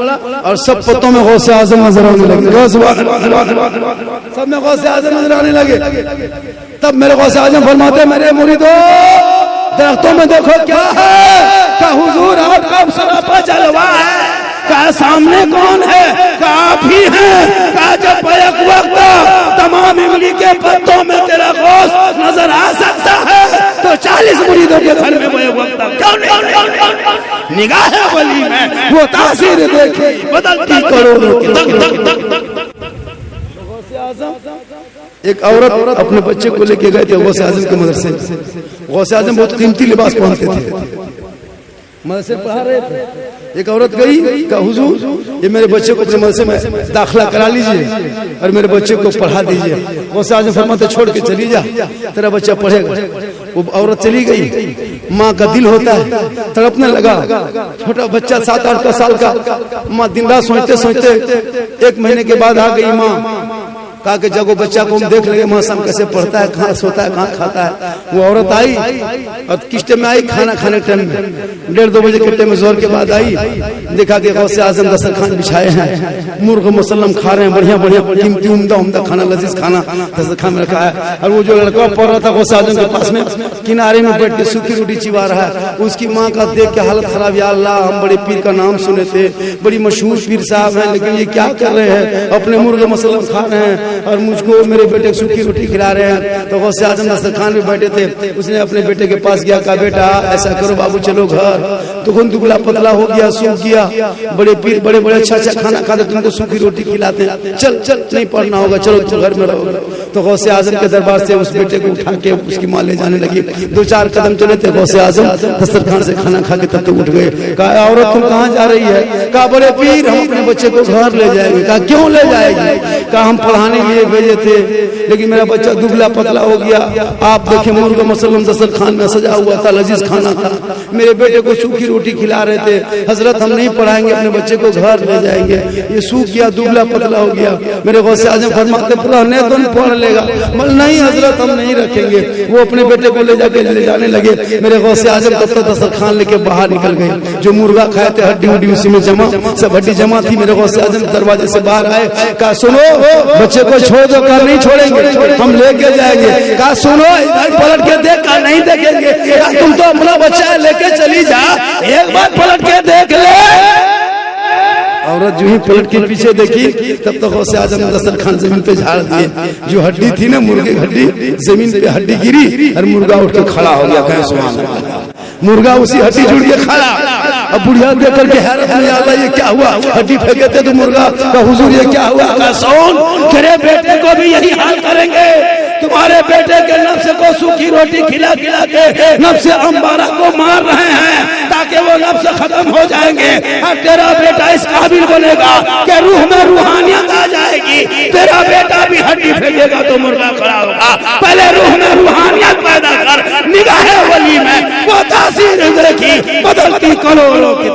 और सब पत्तों में गौसे आजम नजर आने लगे। सब में गौसे आजम नजर आने लगे। तब मेरे गौसे आजम फरमाते मेरे मुरीदों दरख्तों में देखो क्या है? का हुजूर आपका सरापा जलवा है। का सामने कौन है? का आप ही हैं। का जब एक वक्त तमाम इमली के पत्तों में तेरा गौस नजर आ सकता है तो 40 मुरीदों के घर में वो वक्त क्यों? निगाह वली में वो तासीर देखे बदलती करोड़ों की। एक औरत अपने बच्चे को लेके गए थे गौसे आजम के मदरसे। गौसे आजम बहुत कीमती लिबास पहनते थे, मदरसे पढ़ा रहे थे। एक औरत गई, कहा हुजूर ये मेरे बच्चे को अपने मदरसे में दाखिला करा लीजिए और मेरे बच्चे को पढ़ा दीजिए। गौसे आजम फरमाते छोड़ के चली जा, तेरा बच्चा पढ़ेगा। वो औरत चली गई। माँ का दिल होता है, तड़पने लगा। छोटा बच्चा 7-8 साल का। माँ दिन रात सोचते सोचते 1 महीने के बाद आ गई माँ। कहा कि जब वो बच्चा को हम देख लेंगे मौसम कैसे पढ़ता है, कहाँ सोता है, कहाँ खाता है। वो औरत आई और किस टाइम में आई? खाना खाने के टाइम में 1:30-2 बजे के टाइम में जोर के बाद आई। देखा कि गौसे आजम दस्तरखान बिछाए हैं, मुर्ग मुसल्लम खा रहे हैं, बढ़िया बढ़िया कीमती उम्दा खाना, लजीज खाना दस्तरखान में रखा है। और वो जो लड़का पढ़ रहा था गौसे आजम के पास में किनारे में बैठ के सूखी रोटी चिबा रहा है। उसकी माँ का देख के हालत खराब, या अल्लाह हम बड़े पीर का नाम सुने थे, बड़ी मशहूर पीर साहब हैं, लेकिन ये क्या कर रहे हैं? अपने मुर्ग मुसल्लम खा रहे हैं और मुझको मेरे बेटे को सूखी रोटी खिला रहे हैं। तो गौसे आजम दस्तरखान में बैठे थे, उसने अपने बेटे के पास गया, कहा बेटा ऐसा करो बाबू चलो घर, तो कौन दुबला पतला हो गया, सूख गया, बड़े पीर बड़े बड़े अच्छा खाना खाते, तुमको सूखी रोटी खिलाते, चल चल नहीं पढ़ना होगा, चलो तुम घर में रहोगे। तो गौसे आजम के दरबार से उस बेटे को उठा के उसकी माँ ले जाने लगी। 2-4 कदम चले थे, गौसे आजम दस्तरखान से खाना खा के तब तक उठ गए। कहा औरत तुम कहाँ जा रही है? कहा बड़े पीर हम अपने बच्चे को घर ले जाएंगे। कहा क्यों ले जाएगी? कहा हम पढ़ाने के लिए भेजे थे, लेकिन मेरा बच्चा दुबला पतला हो गया। आप देखे मुर्गा मसल्लम दस्तरखान में सजा हुआ था, लजीज खाना था, मेरे बेटे को सूखी रोटी खिला रहे थे। हजरत हम नहीं पढ़ाएंगे, अपने बच्चे को घर ले जाएंगे, ये सूख गया दुबला पतला हो गया। मेरे गौसे आजम फरमाते पढ़ने तो नहीं पढ़ लेगा, नहीं हजरत हम नहीं रखेंगे। वो अपने बेटे को ले जाके ले जाने लगे। मेरे गौसे आजम तब तक दस्तरखान लेके बाहर निकल गए। जो मुर्गा खाए थे हड्डी उड्डी उसी में जमा, सब हड्डी जमा थी। मेरे गौसे आजम दरवाजे से बाहर आए, कहा सुनो बच्चे को छोड़ दो, कहा नहीं छोड़ेंगे, हम लेके जाएंगे। कहा सुनो इधर पलट के देख, कहा नहीं देखेंगे। कहा तुम तो अपना बच्चा लेके चली जा, एक बार पलट के देख ले। औरत जो ही पलट के पीछे देखी, तब तक गौसे आजम दस्तरखान जमीन पे झाड़ दिए। जो हड्डी थी ना मुर्गे हड्डी, जमीन पे हड्डी गिरी और मुर्गा उठ के खड़ा हो गया। कहे सुभान अल्लाह, मुर्गा उसी हड्डी जुड़ के खड़ा। अब बुढ़िया देख करके हैरत में, अल्लाह ये क्या हुआ? हड्डी फेंके थे तो मुर्गा का हुजूर ये क्या हुआ? कहा सुन तेरे बेटे को भी यही हाल करेंगे, तुम्हारे बेटे के नफ्स को सूखी रोटी खिला खिला के नफ्स अम्बारा को मार रहे हैं ताकि वो नफ्स खत्म हो जाएंगे, और तेरा बेटा इस काबिल बनेगा कि रूह में रूहानियत आ जाएगी। तेरा बेटा भी हड्डी फेंकेगा तो मुर्गा खड़ा होगा। पहले रूह में रूहानियत पैदा कर, निगाहे वली में वो तासीर देखी बदलती करोड़ों की।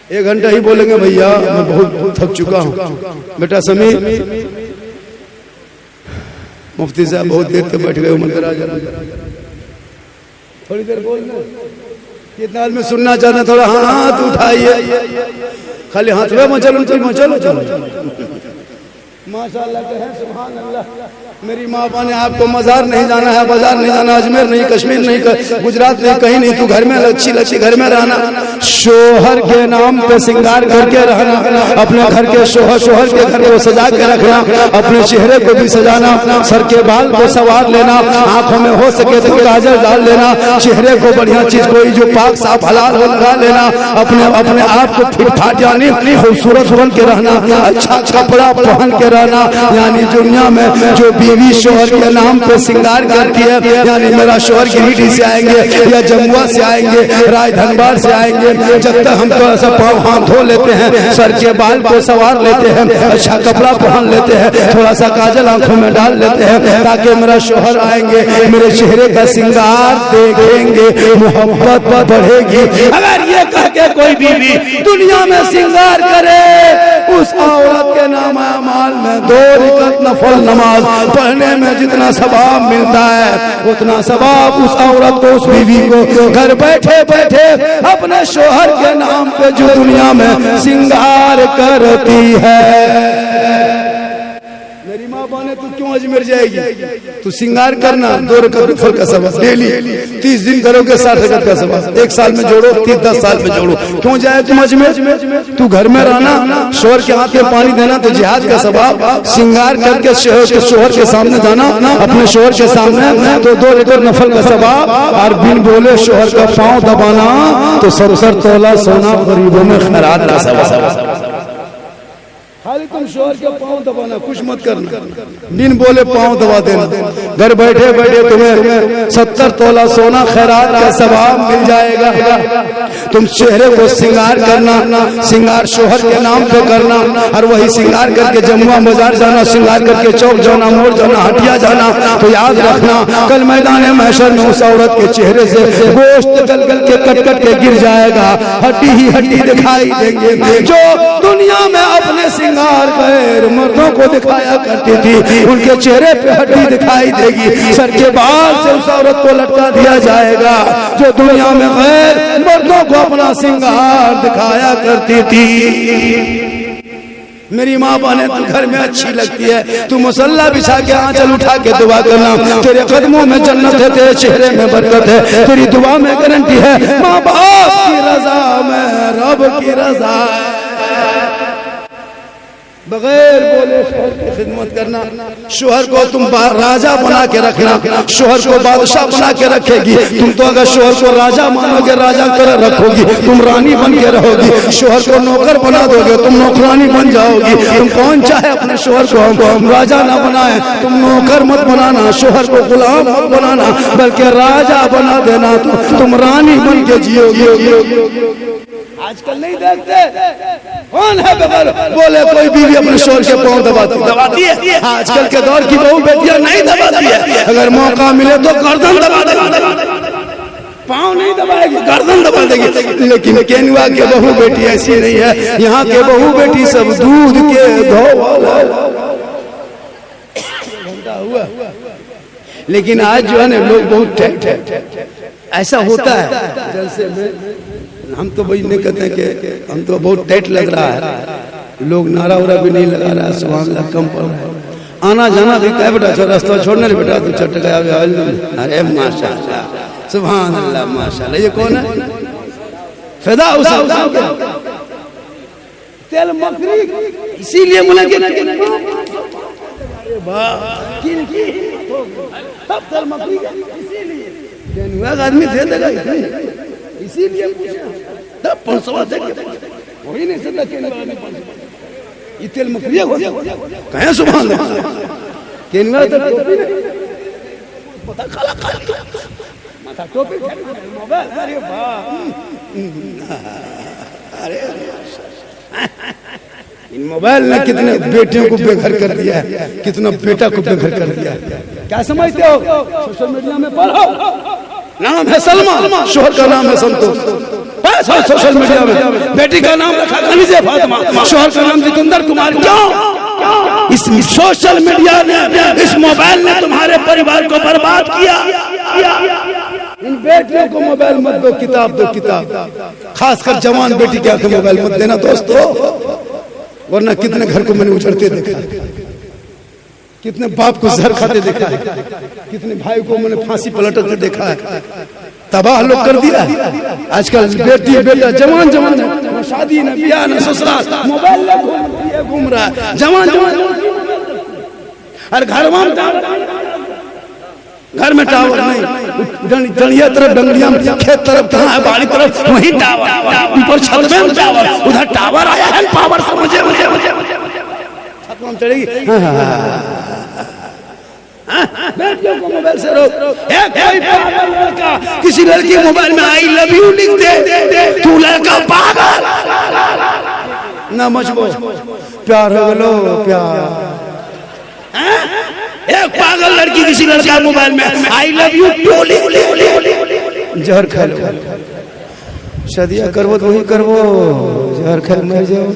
एक घंटा ही बोलेंगे भैया, मैं बहुत थक चुका हूँ। बेटा समीर, मुफ्ती साहब बहुत देर तक बैठ गए, मंदिर आ जाना, थोड़ी देर बोलना। कितना आदमी सुनना चाहते हैं? थोड़ा हाथ उठाइए, खाली हाथ में मचलो चलो माशाअल्लाह के हैं, सुभान अल्लाह। मेरी माँ बाप ने आपको मजार नहीं जाना है, बाजार नहीं जाना, अजमेर नहीं, कश्मीर नहीं, गुजरात नहीं, कहीं नहीं, तू घर में अच्छी लच्छी घर में रहना, शोहर के नाम पे श्रृंगार करके रहना, अपने घर के शोहर के घर को सजा के रखना, अपने चेहरे को भी सजाना, सर के बाल को संवार लेना, आंखों में हो सके तो काजल डाल लेना, चेहरे को बढ़िया चीज कोई जो पाक साफ हलाल हो लगा लेना, अपने आप को फिट फाट यानी खूबसूरत बन के रहना, अच्छा कपड़ा पहन के रहना। यानी दुनिया में जो बीवी शोहर के नाम पे श्रृंगार करती है, यानी मेरा शोहर गिरिडीह से आएंगे या जमुआ से आएंगे, राय धनबाद से आएंगे, जब तक हम थोड़ा सा पाँव हाथ धो लेते हैं, सर के बाल को संवार लेते हैं, अच्छा कपड़ा पहन लेते हैं, थोड़ा सा काजल आंखों में डाल लेते हैं, ताकि मेरा शोहर आएंगे मेरे चेहरे का श्रृंगार देखेंगे, मोहब्बत बढ़ेगी। अगर ये कह के कोई बीवी दुनिया में श्रृंगार करे, उस औरत के नाम अमाल में 2 रकात नफल नमाज पढ़ने में जितना सवाब मिलता है, उतना सवाब उस औरत को, उस बीवी को घर बैठे बैठे अपने शोहर के नाम पे जो दुनिया में श्रृंगार करती है। मेरी माँ बने तू क्यों अजमेर जाएगी? तू श्रृंगार करना, 2 रकात नफल का सवाब डेली 30 दिन करोगे 60 रकात का सवाब, 1 साल में जोड़ो, 10 साल में जोड़ो। क्यों जाए तुम अजमेर? तू घर में रहना, शोहर के हाथ में पानी देना तो जिहाद का सवाब, श्रृंगार करके शोहर के सामने जाना, अपने शोहर के सामने तो 2 रकात नफल का सवाब, और बिन बोले शोहर का पाँव दबाना तो 70 तोला सोना गरीबों में खैरात का सवाब। खाली तुम शोहर के पाँव दबाना, कुछ मत करना, बिन बोले पाँव दबा देना, घर बैठे बैठे तुम्हें 70 तोला सोना खैरात का सवाब मिल जाएगा। तुम चेहरे को श्रृंगार करना, श्रृंगार शोहर के नाम पे करना, और वही श्रृंगार करके जमुआ बाजार जाना, श्रृंगार करके चौक जाना, मोड़ जाना, हटिया जाना, तो याद रखना कल मैदान महशर में उस औरत के चेहरे से गोश्त गल गल के कट कट के गिर जाएगा, हड्डी ही हड्डी दिखाई देंगे। जो दुनिया में अपने श्रृंगार गैर मर्दों को दिखाया करती थी, उनके चेहरे पे हड्डी दिखाई देगी, सर के बाल से उस औरत को लटका दिया जाएगा जो दुनिया में गैर मर्दों को अपना श्रृंगार दिखाया करती थी। मेरी माँ बने तू घर में अच्छी लगती है, तू मुसल्ला बिछा के आंचल उठा के दुआ करना, तेरे कदमों में जन्नत है, तेरे चेहरे में बरकत है, तेरी दुआ में गारंटी है, माँ बाप की रजा में रब की रजा है। बगैर बोले शोहर की खिदमत करना। शोहर को तुम राजा बना के रखना, शोहर को बादशाह बना के रखेगी तुम। तो अगर शोहर को राजा मानोगे, राजा कर रखोगी, तुम रानी बन के रहोगी। शोहर को नौकर बना दोगे, तुम नौकरानी बन जाओगी। तुम कौन चाहे अपने शोहर को हम राजा ना बनाए, तुम नौकर मत बनाना, शोहर को गुलाम मत बनाना, बल्कि राजा बना देना, तो तुम रानी बन के जियोगी। आजकल नहीं देखते कौन है बगैर बोले कोई बीवी अपने शोहर के पांव दबाती है। आजकल के दौर की बहू बेटियां नहीं दबाती है, अगर मौका मिले तो गर्दन दबा देगी, पांव नहीं दबाएगी, गर्दन दबा देगी। लेकिन केनुआ के बहू बेटी ऐसी नहीं है। यहाँ के बहू बेटी सब दूध के धोवल हुआ। लेकिन आज जो है ना लोग बहुत ठेठ ऐसा होता है। जैसे हम तो वही नहीं कहते हैं कि हम तो बहुत टाइट लग रहा है, लोग नारा उरा भी नहीं लगा रहा है, सुभान अल्लाह कम पड़ रहा है। आना जाना भी क्या बेटा, रास्ता छोड़ने ले बेटा, तू चट गया। अरे माशाल्लाह सुभान अल्लाह माशाल्लाह। ये कौन है? फिदा तेल मकरी, इसीलिए बोला कि आदमी दे देगा, इसीलिए वही नहीं सकता ये तेल मकरिया कहे सुभान केनवा तो टोपी अरे अरे इन मोबाइल ने कितने बेटियों को बेघर कर दिया है, कितना बेटा को बेघर कर दिया है। क्या समझते हो? सोशल मीडिया में पढ़ो, नाम है सलमा, शोहर का नाम है संतोष। सोशल मीडिया में बेटी का नाम रखा खलीजे फातिमा, शोहर का नाम जितेंद्र कुमार। क्यों? इस सोशल मीडिया ने, इस मोबाइल ने तुम्हारे परिवार को बर्बाद किया। इन बेटियों को मोबाइल मत दो, किताब दो, किताब। खासकर जवान बेटी के हाथ मोबाइल मत देना दोस्तों, वरना कितने घर को मैंने उछड़ते देखा, कितने बाप को जहर खाते देखा है, कितने भाई को मैंने फांसी पलटते देखा है। तबाह लोग कर दिया है आजकल। बेटी बेटा जवान जवान, शादी न ब्याह न ससुराल, मोबाइल घूम रहा है जवान जवान। और घर में टावर नहीं, डंडिया तरफ डंडिया, खेत तरफ कहाँ है, बाड़ी तरफ वही टावर, ऊपर छत में टावर, उधर टावर आया है पावर से मुझे चढ़ेगी। बेटियों को मोबाइल से रोक। कोई पागल लड़का किसी लड़की मोबाइल में आई लव यू लिख दे, तू लड़का पागल ना मचबो, प्यार हो गलो प्यार। एक पागल लड़की किसी लड़का मोबाइल में आई लव यू टू लिख, जहर खा लो, शादिया करबो तो वही करबो, जहर खा मर जाओ।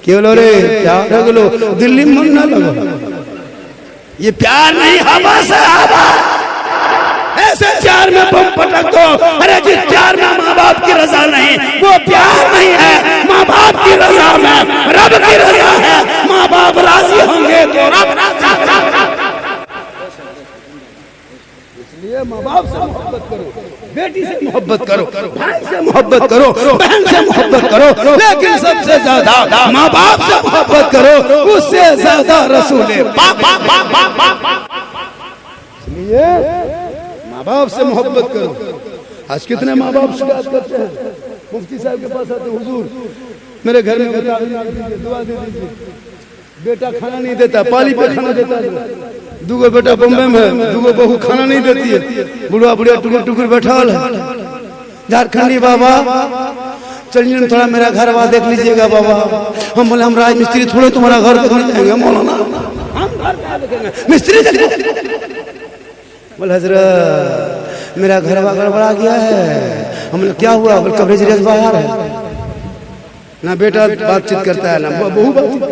केवल रे प्यार हो गलो, दिल्ली में मन ना लगो, ये प्यार नहीं हवा से हवा। ऐसे प्यार में बम पटक दो। अरे जिस प्यार में माँ बाप की रजा नहीं, वो प्यार नहीं है। माँ बाप की रजा में रब की रजा है। माँ बाप राजी होंगे तो रब राजी। इसलिए माँ बाप से मोहब्बत करो, बेटी से मोहब्बत करो, भाई से मोहब्बत करो, बहन से मोहब्बत करो, लेकिन सबसे ज्यादा माँ बाप से मोहब्बत करो, उससे ज्यादा रसूल पाक। इसलिए माँ बाप से मोहब्बत करो। आज कितने माँ बाप शिकायत करते हैं, मुफ्ती साहब के पास आते, हुजूर मेरे घर में दुआ दे दीजिए, बेटा खाना नहीं देता, पाली पे खाना देता है, दूगो बेटा बम्बे में, दूगो बहू खाना नहीं देती है, बुढ़वा बुढ़िया टुकुर टुकुर बैठा है। झारखंडी बाबा चलिए थोड़ा मेरा घर वहाँ देख लीजिएगा बाबा। हम बोले हम राज मिस्त्री थोड़े तुम्हारा घर देखने जाएंगे मौलाना, हम घर देखेंगे मिस्त्री चलिए। बोले हजरत मेरा घर वहाँ गड़बड़ा गया है। हमने क्या हुआ? बोले कवरेज रेस बाहर है ना, बेटा बातचीत करता है ना बहू बातचीत,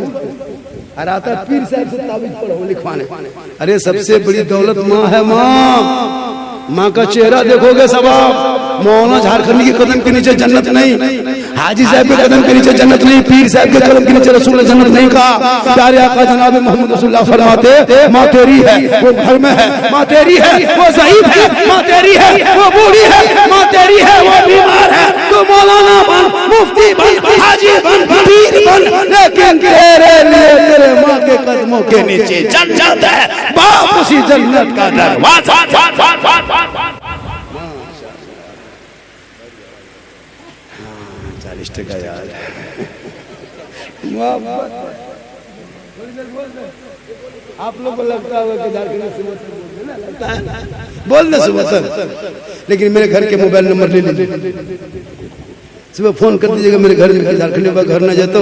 और आता पीर साहब से ताबीज पढ़ो लिखवाने। अरे सबसे बड़ी दौलत माँ है। माँ का चेहरा देखोगे सब आप। मौलाना झारखंडी के कदम के नीचे जन्नत नहीं। हाजी साहब के कदम के नीचे जन्नत नहीं, पीर साहब के कदम के नीचे रसूल जन्नत नहीं कहा। प्यारे आका जनाब मोहम्मद रसूलुल्लाह फरमाते माँ तेरी है वो घर में है, माँ तेरी है वो ज़ईफ है, माँ तेरी है वो बूढ़ी है, माँ तेरी है वो बीमार है। तू मौलाना बन, मुफ्ती बन, हाजी बन, पीर बन, लेकिन तेरे लिए तेरे माँ के कदमों के नीचे जन्नत है, बाप उसी जन्नत का दरवाजा। 40 टका यार आप लोग को लगता होगा कि झारखंड से लगता है बोलने सुबह, लेकिन मेरे घर के मोबाइल नंबर ले लीजिए, सुबह फोन कर दीजिएगा मेरे घर में, झारखंड में घर न जाता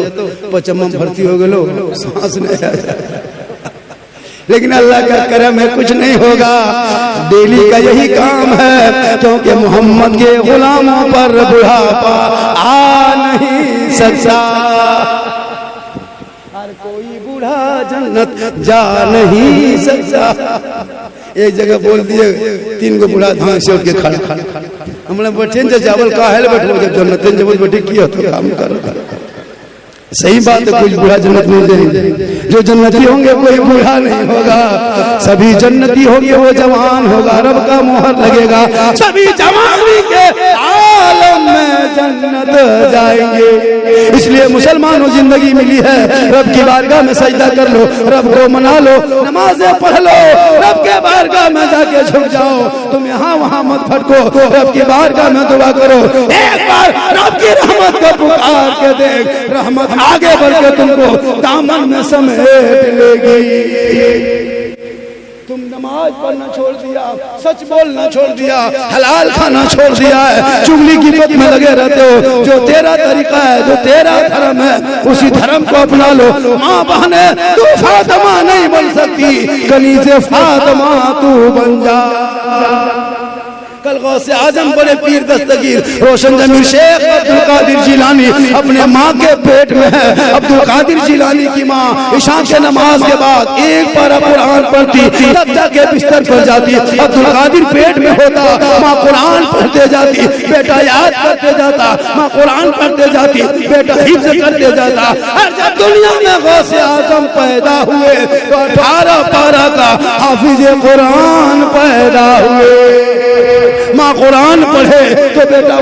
पचम्मा भर्ती हो गए सांस नहीं आया। लेकिन अल्लाह का करम है कुछ नहीं होगा, डेली का यही काम है, क्योंकि मोहम्मद के गुलामों पर बुढ़ापा आ नहीं सकता। हर कोई बूढ़ा जन्नत जा नहीं सकता। एक जगह बोल दिए 3 गो बूढ़ा धान से उठ के खड़ा, हमने बैठे चावल का है बैठो जब जन्नत जब बैठे किया तो काम कर। सही बात है, कुछ बूढ़ा जन्नत नहीं जाएंगे, जो जन्नती होंगे कोई बूढ़ा नहीं होगा, सभी जन्नती होंगे, वो जवान होगा, रब का मोहर लगेगा, सभी जवानी के आलम में जन्नत जाएंगे। इसलिए मुसलमानों जिंदगी मिली है, रब की बारगाह में सजदा कर लो, रब को मना लो, नमाजें पढ़ लो, रब के बारगाह में जाके झुक जाओ, तुम यहाँ वहाँ मत भटको, रब की बारगाह में दुआ करो, एक बार रब की रहमत को पुकार के देख, रहमत आगे बढ़ के तुमको दामन में समेट लेगी। तुम नमाज पढ़ना छोड़ दिया, सच बोलना छोड़ दिया, हलाल खाना छोड़ दिया है, चुगली की बात में लगे रहते हो। जो तेरा तरीका है, जो तेरा धर्म है, उसी धर्म को अपना लो। माँ बहने तू फातिमा नहीं बन सकती, कनीज़े फातिमा तू बन जा। कल गौसे आजम बड़े पीर दस्तगीर रोशन जमीर शेख अब्दुल कादिर जिलानी अपने माँ के पेट में है। अब्दुल कादिर जिलानी की माँ इशा के नमाज के बाद एक पारा कुरान पढ़ती, तब जाके बिस्तर पर जाती। अब्दुल कादिर पेट में होता, माँ कुरान पढ़ते जाती, बेटा याद करते जाता, माँ कुरान पढ़ते जाती, बेटा हिफ्ज़ करते जाता। और जब दुनिया में गौसे आजम पैदा हुए तो 18 पारा का हाफिज कुरान पैदा हुए। माँ कुरान पढ़े तो बेटा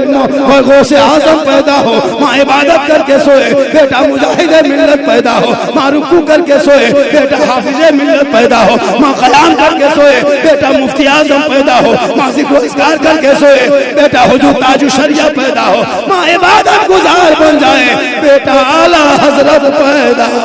गौसे आजम पैदा हो, माँ इबादत करके सोए बेटा मुजाहिद मिल्लत पैदा हो, माँ रुकू करके सोए बेटा हाफिज मिल्लत पैदा हो, माँ कलाम करके सोए बेटा मुफ्ती आजम पैदा हो, माँ ज़िक्र करके सोए बेटा हुजूर ताजु शरिया पैदा हो, माँ इबादत गुजार बन जाए बेटा आला हजरत पैदा हो।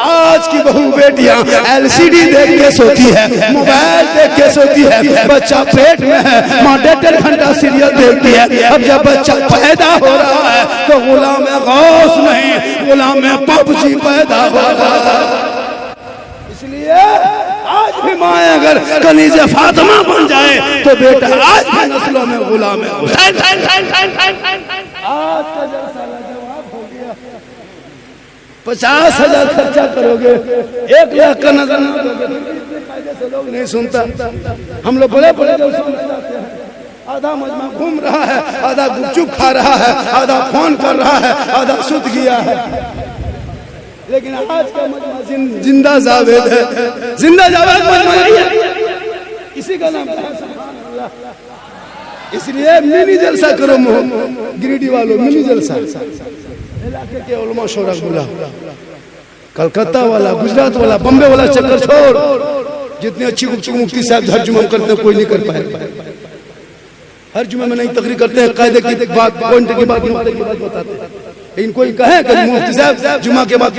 आज की बहू बेटियां LCD देख के सोती है, मोबाइल देख के सोती है, बच्चा पेट में है, माँ 1.5 घंटा सीरियल देखती है। अब जब बच्चा पैदा हो रहा है तो गुलाम गौस नहीं, गुलाम PUBG पैदा हो रहा है। इसलिए आज भी माँ अगर कनीज़े फातिमा बन जाए तो बेटा आज भी नस्लों में गुलाम है। आज का जलसा लाजवाब हो गया, 50,000 खर्चा करोगे, 1 लाख का नजर ना दोगे, कायदे से लोग नहीं सुनता। हम लोग बड़े बड़े जाते हैं, आधा मजमा घूम रहा है, आधा गुपचुप खा रहा है, आधा फोन कर रहा है, आधा सुत गया है। लेकिन आज का मजमा जिंदा जावेद है, जिंदा जावेद मजमा नहीं है, इसी का नाम है। इसलिए मिनी जलसा करो, गिरिडीह वालों मिनी जलसा, इलाके के उलमा शोरा बुला, कलकत्ता वाला, गुजरात वाला, बम्बे वाला चक्कर छोड़। जितने अच्छी मुफ्ती साहब हर जुम्मे करते हैं कोई नहीं कर पाए, हर जुम्मे में नहीं तकरीर करते हैं, कायदे की बात, पॉइंट की बात, बताते हैं। लेकिन कोई कहे कि मुफ्ती साहब जुम्मा के बाद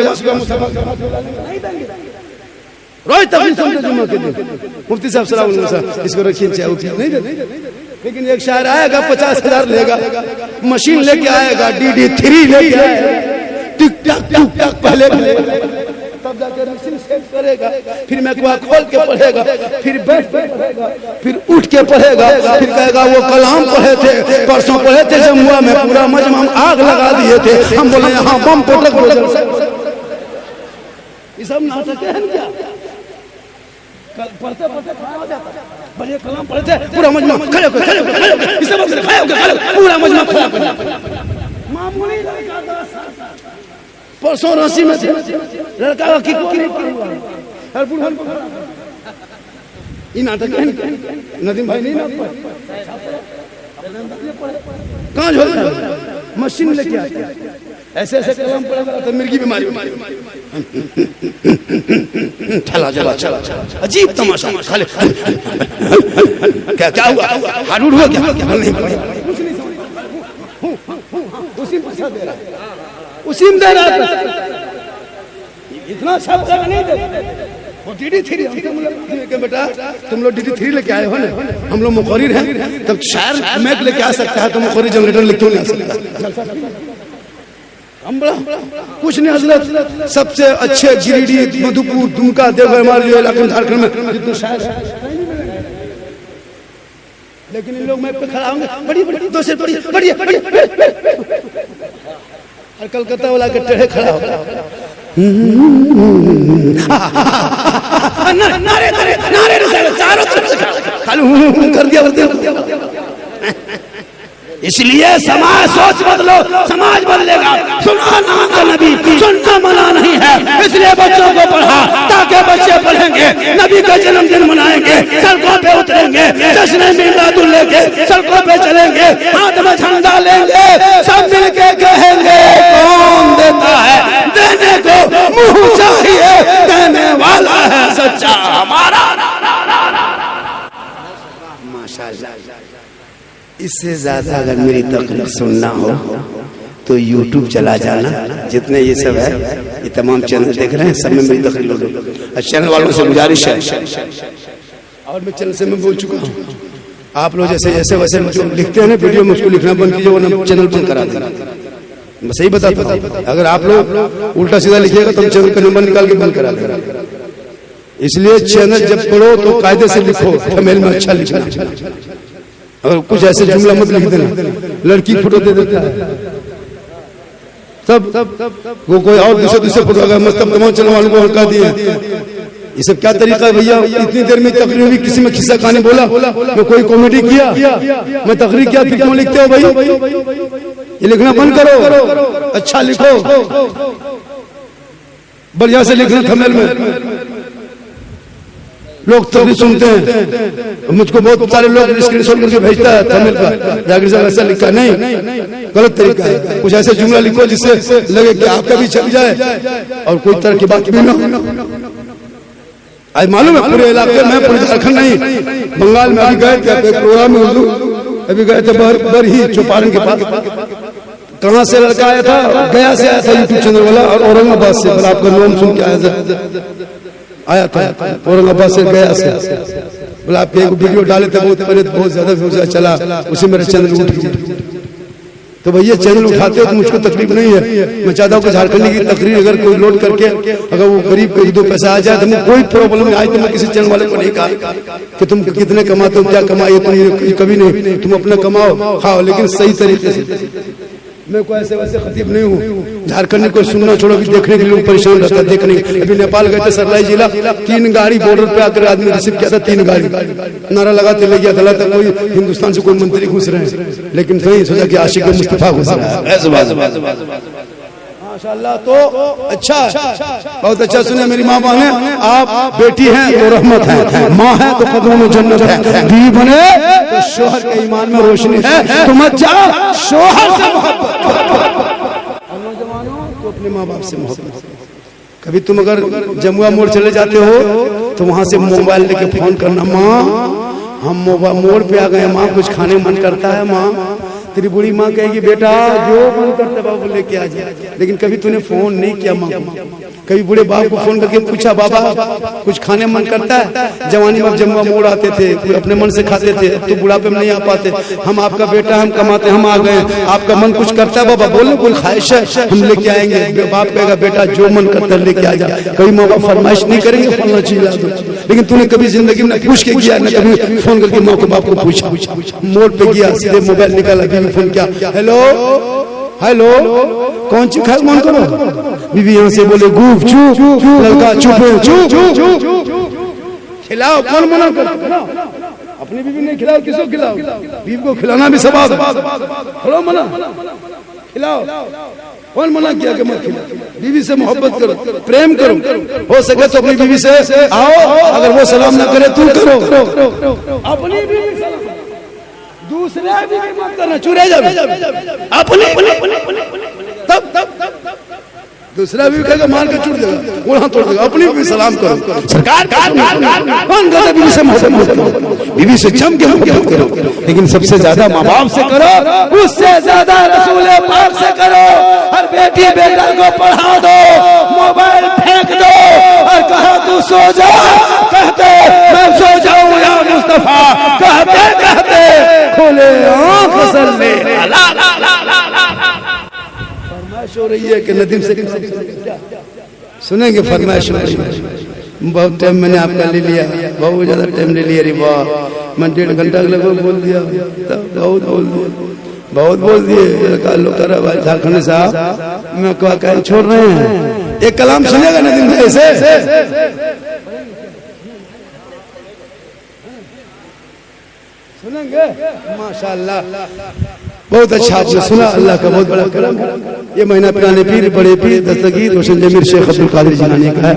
रोज तकरीर सुनते जुम्मा के दिन, मुफ्ती साहब सलाम अलैकुम इसको रखिए नहीं देते। लेकिन एक शायर आएगा 50,000 लेगा, मशीन लेके आएगा, DD3 लेके आएगा, टिक टक टक टक पहले तब जाके मशीन सेट करेगा, फिर मैकवा खोल के पढ़ेगा, फिर बैठ के पढ़ेगा, फिर उठ के पढ़ेगा, फिर कहेगा वो कलाम पढ़े थे, परसों पढ़े थे जमुआ में, पूरा मजमा में आग लगा दिए थे, हम बोले यहाँ बम पटक बोले। ये सब नाटक है क्या? पढ़ते पढ़ते खड़ा हो जाता, बढ़िया कलाम पढ़ते पूरा मजमा खड़े खड़े खड़े, इससे पूरा मजमा खड़ा कर मामूली लड़का 10 साल का, परसों रांची में थे, लड़का की कोई नहीं पढ़ा, हर बुढ़न को ये नाटक है नदीम भाई नहीं ना कहाँ झोल मशीन लेके आते ऐसे ऐसे कलम पड़ेगा तो मिर्गी बीमारी चला चला चला अजीब तमाशा खाली क्या क्या हुआ हारूड हुआ क्या नहीं उसी में दे रहा इतना अच्छा नहीं दे वो DD3 के बेटा तुम लोग DD3 लेके आए हो ना, हम लोग मुखरिर हैं, तब शायर मैक लेके आ सकता है तो मुखरिर जनरेटर लेके नहीं आ सकता। हम कुछ नहीं हजरत, सबसे अच्छे गिरिडीह, मधुपुर, दुमका, देवघर हमारे जो इलाके झारखंड में जितने शायर हैं, लेकिन इन लोग मैक पे खड़ा होंगे बड़ी बड़ी दो से बड़ी बड़ी और कलकत्ता वाला के टेढ़े खड़ा होगा नारे नारे नारे चारों तरफ से खाली कर दिया इसलिए समाज सोच बदलो, समाज बदलेगा। सुना नाम का नबी सुनना मना नहीं है, इसलिए बच्चों को पढ़ा ताकि बच्चे पढ़ेंगे, नबी का जन्मदिन मनाएंगे, सड़कों पे उतरेंगे, जश्न मिलादुल लेके सड़कों पे चलेंगे, हाथ में झंडा लेंगे, सब मिलके कहेंगे कौन देता है देने को मुंह चाहिए, देने वाला है सच्चा हमारा। माशाअल्लाह। इससे ज्यादा अगर मेरी तकरीर सुनना हो तो YouTube चला जाना, जितने ये सब है ये तमाम चैनल देख रहे हैं, सब में मेरी तकरीर लो। और चैनल वालों से गुजारिश है, और मैं चैनल से मैं बोल चुका हूँ, आप लोग जैसे जैसे वैसे जो लिखते हैं ना वीडियो में उसको लिखना बंद कीजिए वरना चैनल बंद करा देना। मैं सही बताता हूँ, अगर आप लोग उल्टा सीधा लिखिएगा तो हम चैनल का नंबर निकाल के बंद करा देना। इसलिए चैनल जब पढ़ो तो कायदे से लिखो, थंबनेल में अच्छा लिखना, और कुछ ऐसे जुमला मत लिख देना, लड़की फोटो दे देता है सब वो कोई और दूसरे फोटो अगर मस्त तमाम चैनल वालों को हल्का दिए। ये सब क्या तरीका है भैया? इतनी देर में तकरीर भी किसी में किस्सा कहानी बोला, मैं कोई कॉमेडी किया, मैं तकरीर किया, फिर क्यों लिखते हो भाई? ये लिखना बंद करो, अच्छा लिखो, बढ़िया से लिखना थंबनेल में। लोग तकरीर सुनते हैं, मुझको बहुत सारे लोग स्क्रीनशॉट करके भेजता है थंबनेल का, जाकिर साहब ऐसा लिखा नहीं, गलत तरीका है। कुछ ऐसे जुमला लिखो जिससे लगे कि आपका भी छप जाए और कोई तरह की बात भी ना हो। आज मालूम है पूरे इलाके में, पूरे झारखंड नहीं, बंगाल में अभी गए थे प्रोग्राम में, उर्दू अभी गए थे बरही चौपारण के पास। कहाँ से लड़का आया था? गया से आया था यूट्यूब चैनल वाला, और औरंगाबाद से, बोला आपका नाम सुन के आया था औरंगाबाद से, गया से, बोला आपके एक वीडियो डाले थे बहुत ज्यादा चला, उसी मेरा चैनल उठ गया। तो भैया चैनल उठाते हो तो मुझको तकलीफ नहीं है, मैं चाहता हूँ कि झारखंडी की तकरीर अगर कोई लोड करके अगर वो गरीब को 2 पैसा आ जाए तो मुझे कोई प्रॉब्लम नहीं। आज तो मैं किसी चैनल वाले को नहीं कहा कि तुम कितने कमाते हो, क्या कमाए, तुम कभी नहीं, तुम अपना कमाओ खाओ, लेकिन सही तरीके से। मैं कोई ऐसे वैसे खतीब नहीं हूँ, झारखंड को सुनना छोड़ो कि देखने के लिए परेशान रहता है, देखने। अभी नेपाल गए थे सरलाई जिला, 3 गाड़ी बॉर्डर पे आकर आदमी रिसीव किया था, 3 गाड़ी नारा लगाते ले गया था, लगता कोई हिंदुस्तान से कोई मंत्री घुस रहे हैं, लेकिन सही सोचा कि आशिक मुस्तफा घुस रहा है। माशाअल्लाह। तो अच्छा, बहुत अच्छा। सुने मेरी माँ बहने, आप बेटी हैं तो रहमत है, माँ है तो कदमों में जन्नत है, बीवी बने तो शोहर के ईमान में रोशनी है, तुम अच्छा शोहर से मोहब्बत, और नौजवानों तो अपने माँ बाप से मोहब्बत। कभी तुम अगर जमुआ मोड़ चले जाते हो तो वहां से मोबाइल लेके फोन करना, माँ हम मोड़ पे आ गए, माँ कुछ खाने मन करता है, माँ। तेरी बूढ़ी माँ कहेगी बेटा जो मन करता है बाबू लेके आ जाए, लेकिन कभी तूने फोन नहीं किया माँ को। कभी बूढ़े बाप को फोन करके पूछा बाबा कुछ खाने मन करता है? जवानी में जमुआ मोड़ आते थे, अपने मन से खाते थे, तो बुढ़ापे में नहीं आ पाते। हम आपका बेटा, हम कमाते, हम आ गए, आपका मन कुछ करता है बाबा, बोलो कोई ख्वाहिश है हम लेके आएंगे। बाप कहेगा बेटा जो मन करता है लेके आ जा। कभी माँ बाप फरमाइश नहीं करेंगे फलना चीज ला दो, लेकिन तूने कभी जिंदगी में पूछ के किया न, कभी फोन करके माँ को बाप को पूछा। मोड़ पे गया, सीधे मोबाइल निकाला, फोन किया, हेलो हेलो कौन सी खाए मन करो? बीवी यहाँ से बोले गुफ चुप, लड़का चुप है, चुप खिलाओ, कौन मना कर? अपनी बीवी नहीं खिलाओ, किसको खिलाओ? बीवी को खिलाना भी सवाब है, मना खिलाओ। कौन मना किया कि मत खिलाओ? बीवी से मोहब्बत करो, प्रेम करो, हो सके तो अपनी बीवी से आओ, अगर वो सलाम ना करे तू करो, अपनी बीवी सलाम, दूसरे बीवी मत करना, चुरे जाओ अपने, तब दूसरा भी कहेगा मान के छूट देगा, वहां तोड़ देगा, अपनी भी सलाम करो। सरकार कौन कहता बीवी से मोहब्बत मत करो? बीवी से जम के मोहब्बत करो, लेकिन सबसे ज्यादा माँ बाप से करो, उससे ज्यादा रसूल पाक से करो। हर बेटी बेटा को पढ़ा दो, मोबाइल फेंक दो और कहा तू सो जा, कहते मैं सो जाऊं या मुस्तफा, कहते कहते खोले आंख असल में फरमाइश हो रही है कि नदीम से सुनेंगे। फरमाइश हो रही है, बहुत टाइम मैंने आपका ले लिया, बहुत ज्यादा टाइम ले लिया। रे वाह, मैं 1.5 घंटा लगभग बोल दिया, बहुत बोल दिए। झारखंड साहब मैं कहीं छोड़ रहे हैं, एक कलाम सुनेगा नदीम भाई से? सुनेंगे? माशाल्लाह, बहुत अच्छा आपने सुना। अल्लाह का बहुत बड़ा करम। ये महीना पुराने पीर, बड़े पीर दस्तगीर रोशन जमीर शेख अब्दुल कादिर जिलानी का है।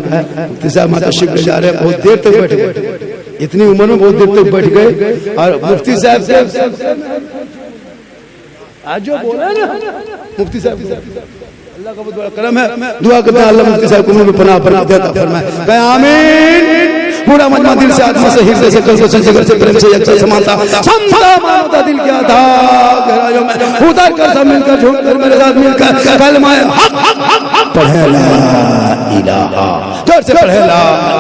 मुफ्ती साहब माता शिव ले जा रहे हैं, बहुत देर तक बैठ गए, इतनी उम्र में बहुत देर तक बैठ गए। और मुफ्ती साहब से आज जो बोला ना मुफ्ती साहब, अल्लाह का बहुत बड़ा करम है। दुआ करते हैं अल्लाह मुफ्ती साहब को मुंह पनाह पर देता फरमाए, आमीन। पूरा मजमा दिल से, आत्मा से, हृदय से, कल से, जिगर से, प्रेम से, यकसा समानता समता मानवता दिल क्या था गहराइयों में उतर कर सब मिलकर झूठ कर मेरे साथ मिलकर कलमा हक पढ़े ला इलाहा, जोर से पढ़े ला